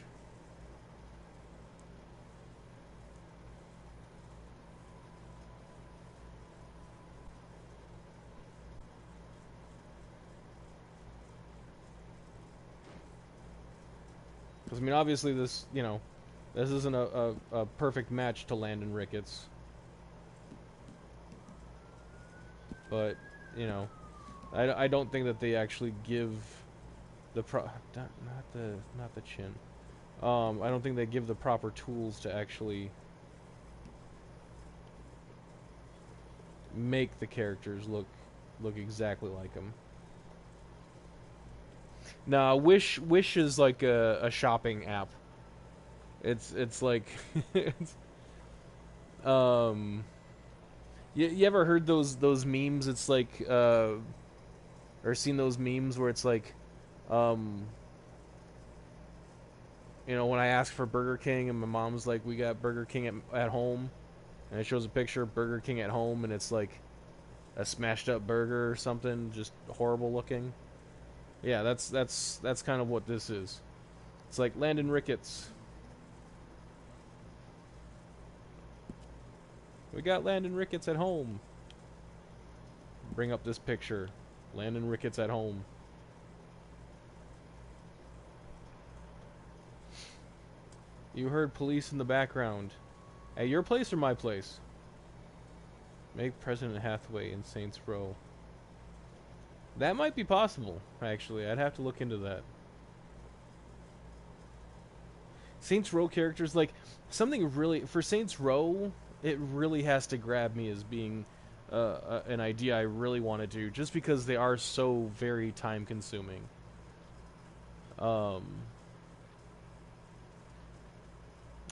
Because I mean, obviously this, this isn't a perfect match to Landon Ricketts, but I don't think that they actually give the not the chin. I don't think they give the proper tools to actually make the characters look exactly like them. Nah, Wish is like a shopping app. It's like it's, you ever heard those memes? It's like or seen those memes where it's like when I ask for Burger King and my mom's like, we got Burger King at home, and it shows a picture of Burger King at home, and it's like a smashed up burger or something, just horrible looking. Yeah, that's kind of what this is. It's like Landon Ricketts. We got Landon Ricketts at home. Bring up this picture. Landon Ricketts at home. You heard police in the background. At your place or my place? Make President Hathaway in Saints Row. That might be possible, actually. I'd have to look into that. Saints Row characters, like, something really... For Saints Row, it really has to grab me as being an idea I really want to do, just because they are so very time-consuming.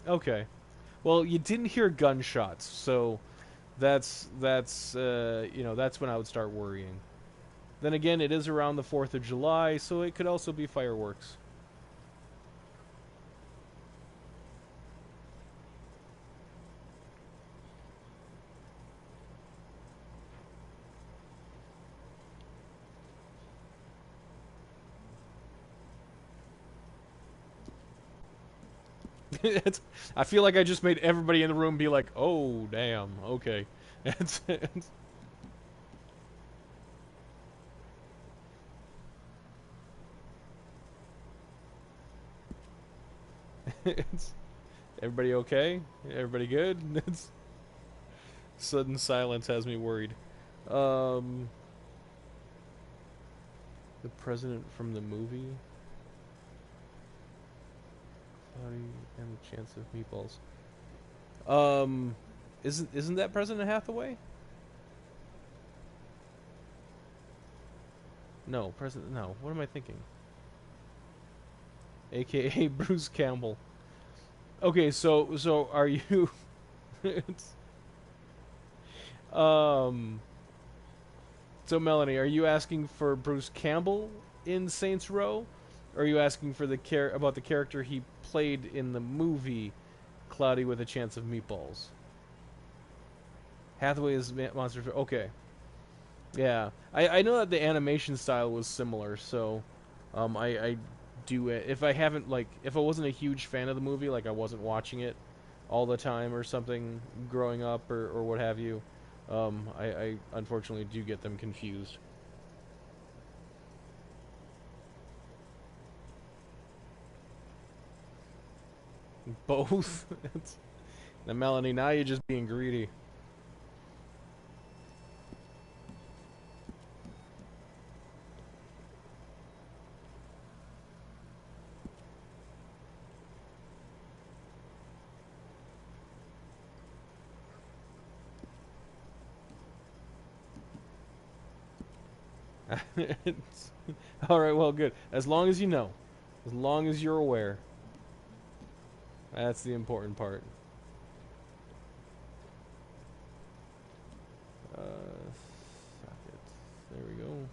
Okay. Well, you didn't hear gunshots, so that's that's when I would start worrying. Then again, it is around the 4th of July, so it could also be fireworks. I feel like I just made everybody in the room be like, "Oh, damn, okay." Everybody okay? Everybody good? Sudden silence has me worried. The president from the movie. Cloudy and the chance of meatballs. Isn't that President Hathaway? No, President. No, what am I thinking? AKA Bruce Campbell. Okay, so are you? it's, So Melanie, are you asking for Bruce Campbell in Saints Row, or are you asking for about the character he played in the movie Cloudy with a Chance of Meatballs? Hathaway is Monster. Okay. Yeah, I know that the animation style was similar, so I do it. If I haven't if I wasn't a huge fan of the movie, like I wasn't watching it all the time or something growing up or what have you, I unfortunately do get them confused. Both. Now, Melanie, now you're just being greedy. Alright, well, good. As long as you know. As long as you're aware. That's the important part. Suck it. There we go.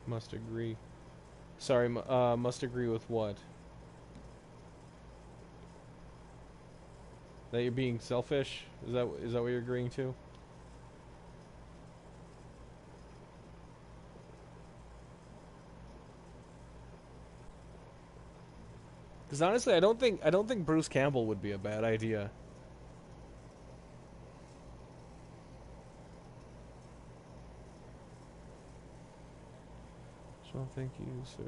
Must agree. Sorry, must agree with what? That you're being selfish? Is that what you're agreeing to? Because honestly, I don't think Bruce Campbell would be a bad idea. So thank you, sir,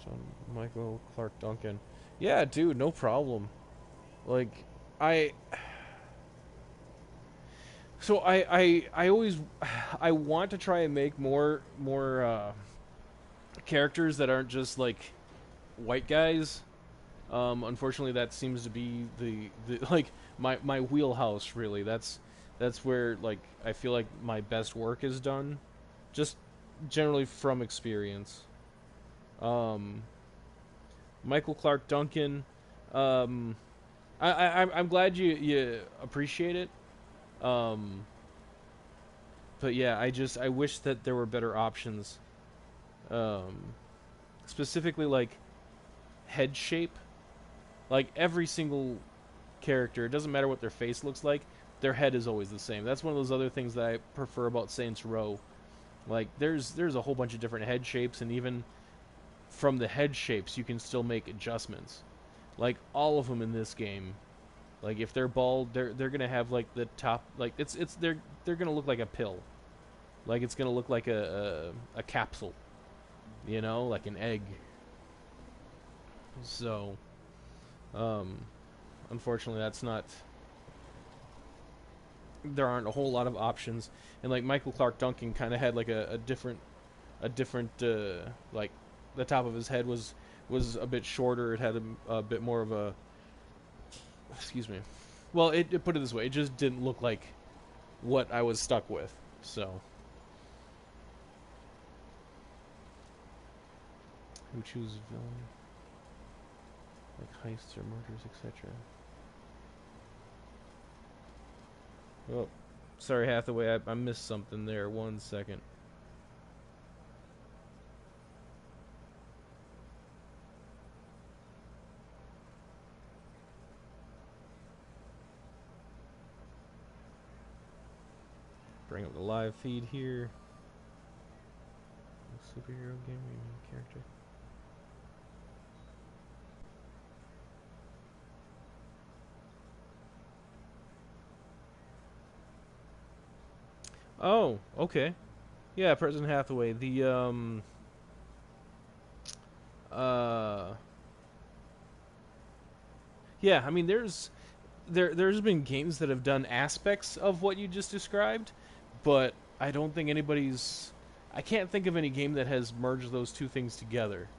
for Michael Clark Duncan. Yeah, dude, no problem. Like, I. So I always I want to try and make more characters that aren't just like white guys. Unfortunately, that seems to be the like my wheelhouse. Really, that's where like I feel like my best work is done, just generally from experience. Um, Michael Clark Duncan. Um, I'm glad you appreciate it. Um, but yeah, I wish that there were better options. Um, specifically like head shape. Like every single character, it doesn't matter what their face looks like, their head is always the same. That's one of those other things that I prefer about Saints Row. Like there's a whole bunch of different head shapes, and even from the head shapes you can still make adjustments. Like all of them in this game. Like if they're bald, they're gonna have like the top, like it's they're gonna look like a pill. Like it's gonna look like a capsule. You know, like an egg. So, unfortunately, that's not. There aren't a whole lot of options, and like Michael Clark Duncan kind of had like a different, like the top of his head was a bit shorter. It had a bit more of a. Excuse me. Well, it put it this way, it just didn't look like what I was stuck with. So, who chooses villain? Like heists or murders, etc. Oh, sorry, Hathaway, I missed something there. 1 second. Bring up the live feed here. Superhero game, character. Oh, okay. Yeah, President Hathaway. The yeah, I mean there's been games that have done aspects of what you just described, but I don't think anybody's I can't think of any game that has merged those two things together.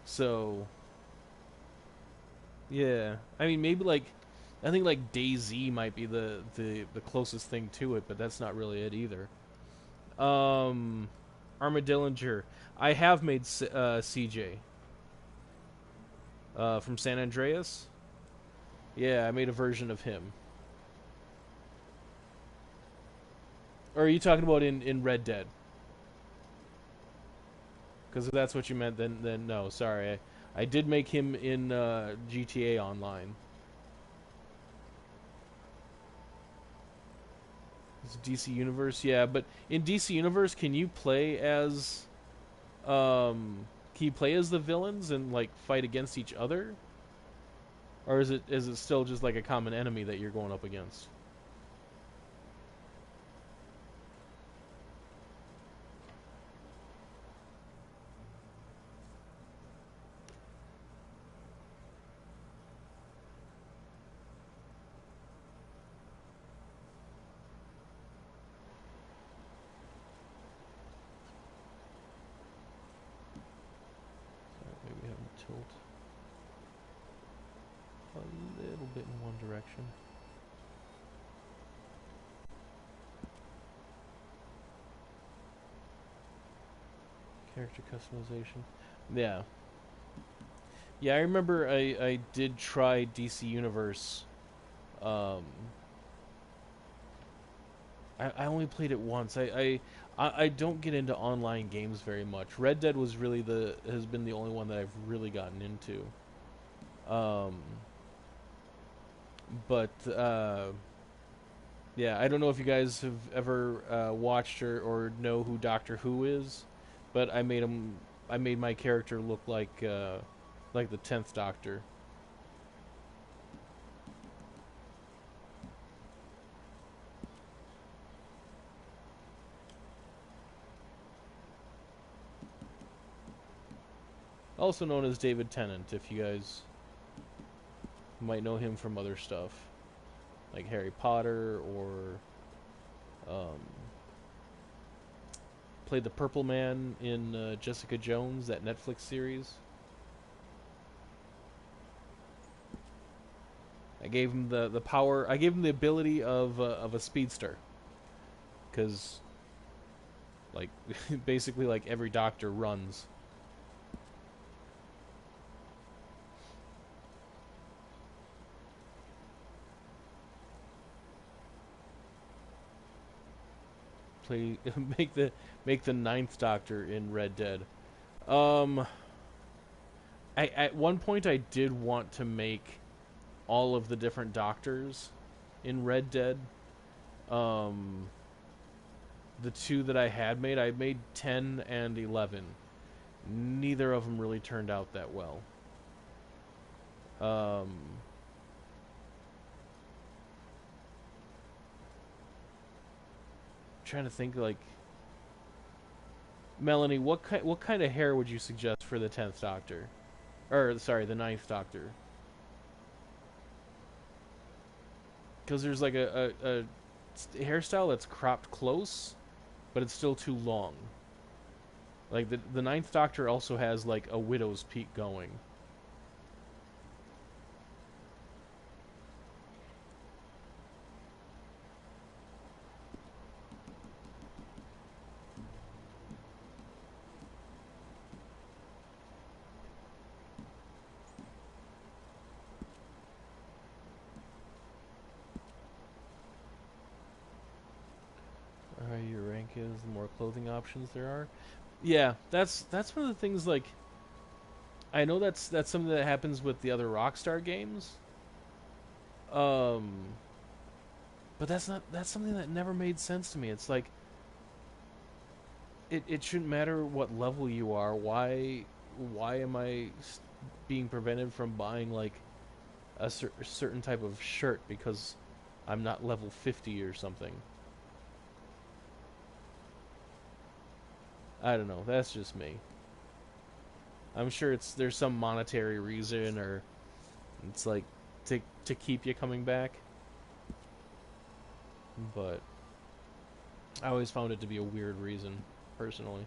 So yeah, I mean maybe like I think like DayZ might be the closest thing to it, but that's not really it either. Armadillinger. I have made CJ from San Andreas. Yeah, I made a version of him. Or are you talking about in Red Dead? Because if that's what you meant, then no, sorry. I did make him in GTA Online. It's DC Universe, yeah, but in DC Universe, can you play as the villains and like fight against each other? Or is it still just like a common enemy that you're going up against? Maybe we have him tilt a little bit in one direction. Character customization. Yeah. Yeah, I remember I did try DC Universe. I I only played it once. I don't get into online games very much. Red Dead was really has been the only one that I've really gotten into. Um, but yeah, I don't know if you guys have ever watched or know who Doctor Who is, but I made my character look like the 10th Doctor. Also known as David Tennant, if you guys might know him from other stuff, like Harry Potter, or um, played the Purple Man in Jessica Jones, that Netflix series. I gave him the power. I gave him the ability of a speedster, because like basically like every doctor runs. Play make the ninth Doctor in Red Dead. Um, at one point I did want to make all of the different Doctors in Red Dead. Um, the two that I made 10 and 11. Neither of them really turned out that well. Um, trying to think, like, Melanie, what kind of hair would you suggest for the 10th Doctor? Or sorry, the ninth Doctor? Because there's like a hairstyle that's cropped close, but it's still too long. Like the ninth Doctor also has like a widow's peak going. Your rank is, the more clothing options there are. Yeah, that's one of the things. Like, I know that's something that happens with the other Rockstar games. Um, but that's something that never made sense to me. It's like it shouldn't matter what level you are. Why am I being prevented from buying like a certain type of shirt because I'm not level 50 or something? I don't know. That's just me. I'm sure there's some monetary reason, or it's like to keep you coming back. But I always found it to be a weird reason, personally.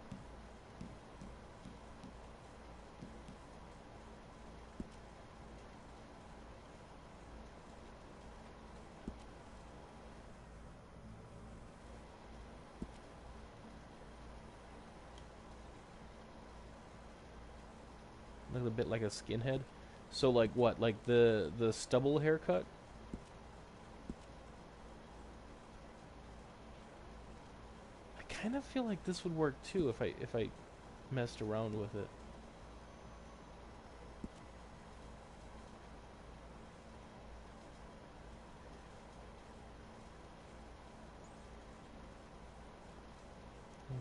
Look a bit like a skinhead. So like what? Like the stubble haircut? I kind of feel like this would work too if I messed around with it.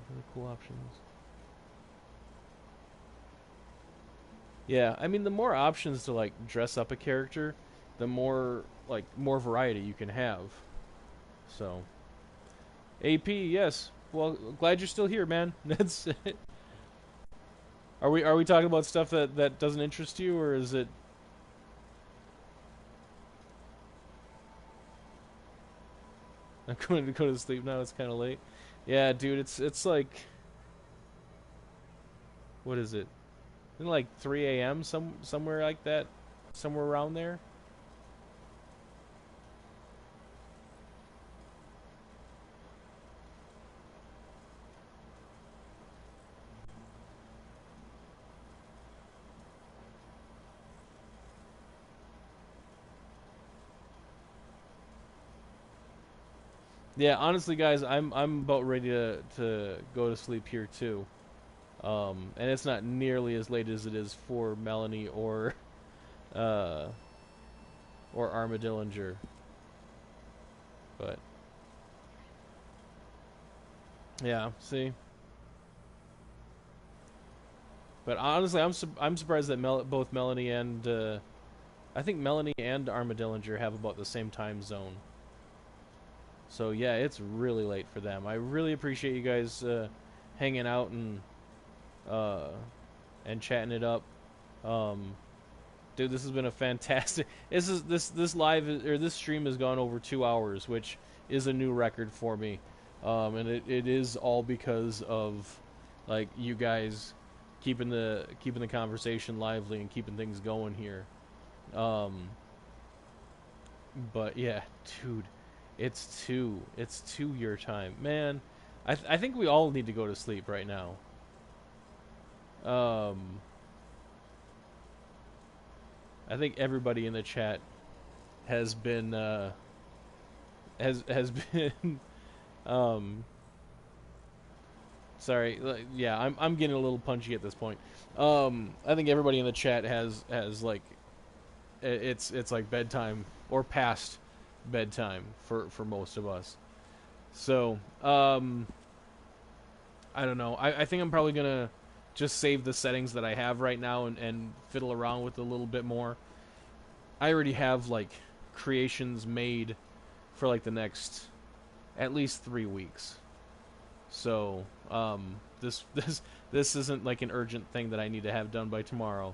Really cool options. Yeah, I mean the more options to like dress up a character, the more variety you can have. So AP, yes. Well, glad you're still here, man. That's it. Are we talking about stuff that doesn't interest you, or is it? I'm going to go to sleep now. It's kind of late. Yeah, dude. It's like, what is it? Isn't it like 3 a.m. Somewhere like that, somewhere around there. Yeah, honestly, guys, I'm about ready to go to sleep here too. And it's not nearly as late as it is for Melanie uh, or Armadillinger, but yeah, see. But honestly, I'm surprised that both Melanie and I think Melanie and Armadillinger have about the same time zone. So yeah, it's really late for them. I really appreciate you guys hanging out uh, and chatting it up. Um, dude, this has been a fantastic. This live or this stream has gone over 2 hours, which is a new record for me, and it is all because of like you guys keeping the conversation lively and keeping things going here. Um, but yeah, dude, it's two your time, man. I think we all need to go to sleep right now. Um, I think everybody in the chat has been has been um sorry, yeah, I'm getting a little punchy at this point. I think everybody in the chat has like it's like bedtime or past bedtime for most of us. So, I don't know. I think I'm probably gonna just save the settings that I have right now and fiddle around with it a little bit more. I already have like creations made for like the next at least 3 weeks. So this isn't like an urgent thing that I need to have done by tomorrow.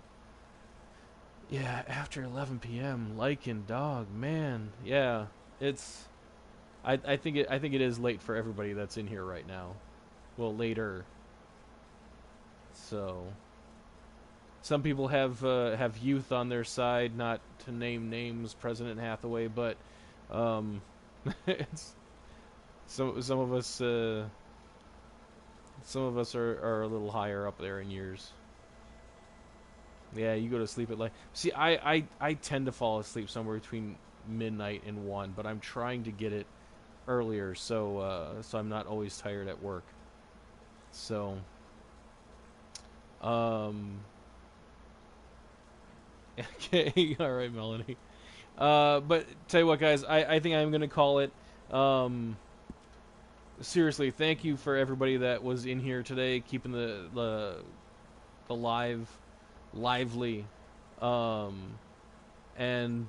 Yeah, after 11 p.m. Lycan dog, man. Yeah, it's I think it is late for everybody that's in here right now. Well, later. So some people have youth on their side, not to name names, President Hathaway, but it's some of us are a little higher up there in years. Yeah, you go to sleep at like. See, I tend to fall asleep somewhere between midnight and 1, but I'm trying to get it earlier so I'm not always tired at work. So um okay, all right, Melanie. But tell you what, guys, I think I'm gonna call it. Um, seriously, thank you for everybody that was in here today, keeping the lively, um, and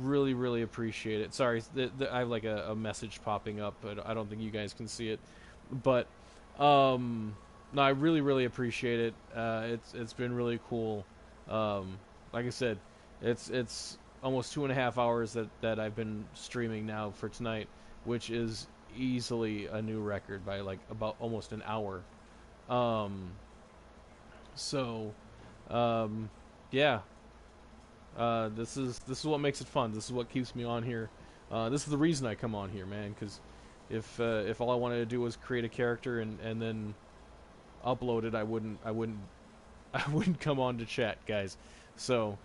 really appreciate it. Sorry, I have like a message popping up, but I don't think you guys can see it. But no, I really appreciate it. It's been really cool. Like I said, it's almost 2.5 hours that I've been streaming now for tonight, which is easily a new record by like about almost an hour. Um, so, yeah. This is what makes it fun. This is what keeps me on here. This is the reason I come on here, man. Because if all I wanted to do was create a character and then upload it, I wouldn't I wouldn't come on to chat, guys. So,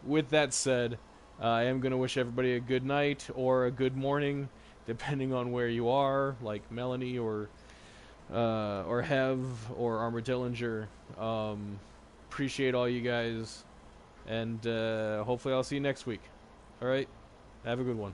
with that said, I am gonna wish everybody a good night or a good morning, depending on where you are, like Melanie or Hev or Armadillinger. Appreciate all you guys. And hopefully I'll see you next week. All right? Have a good one.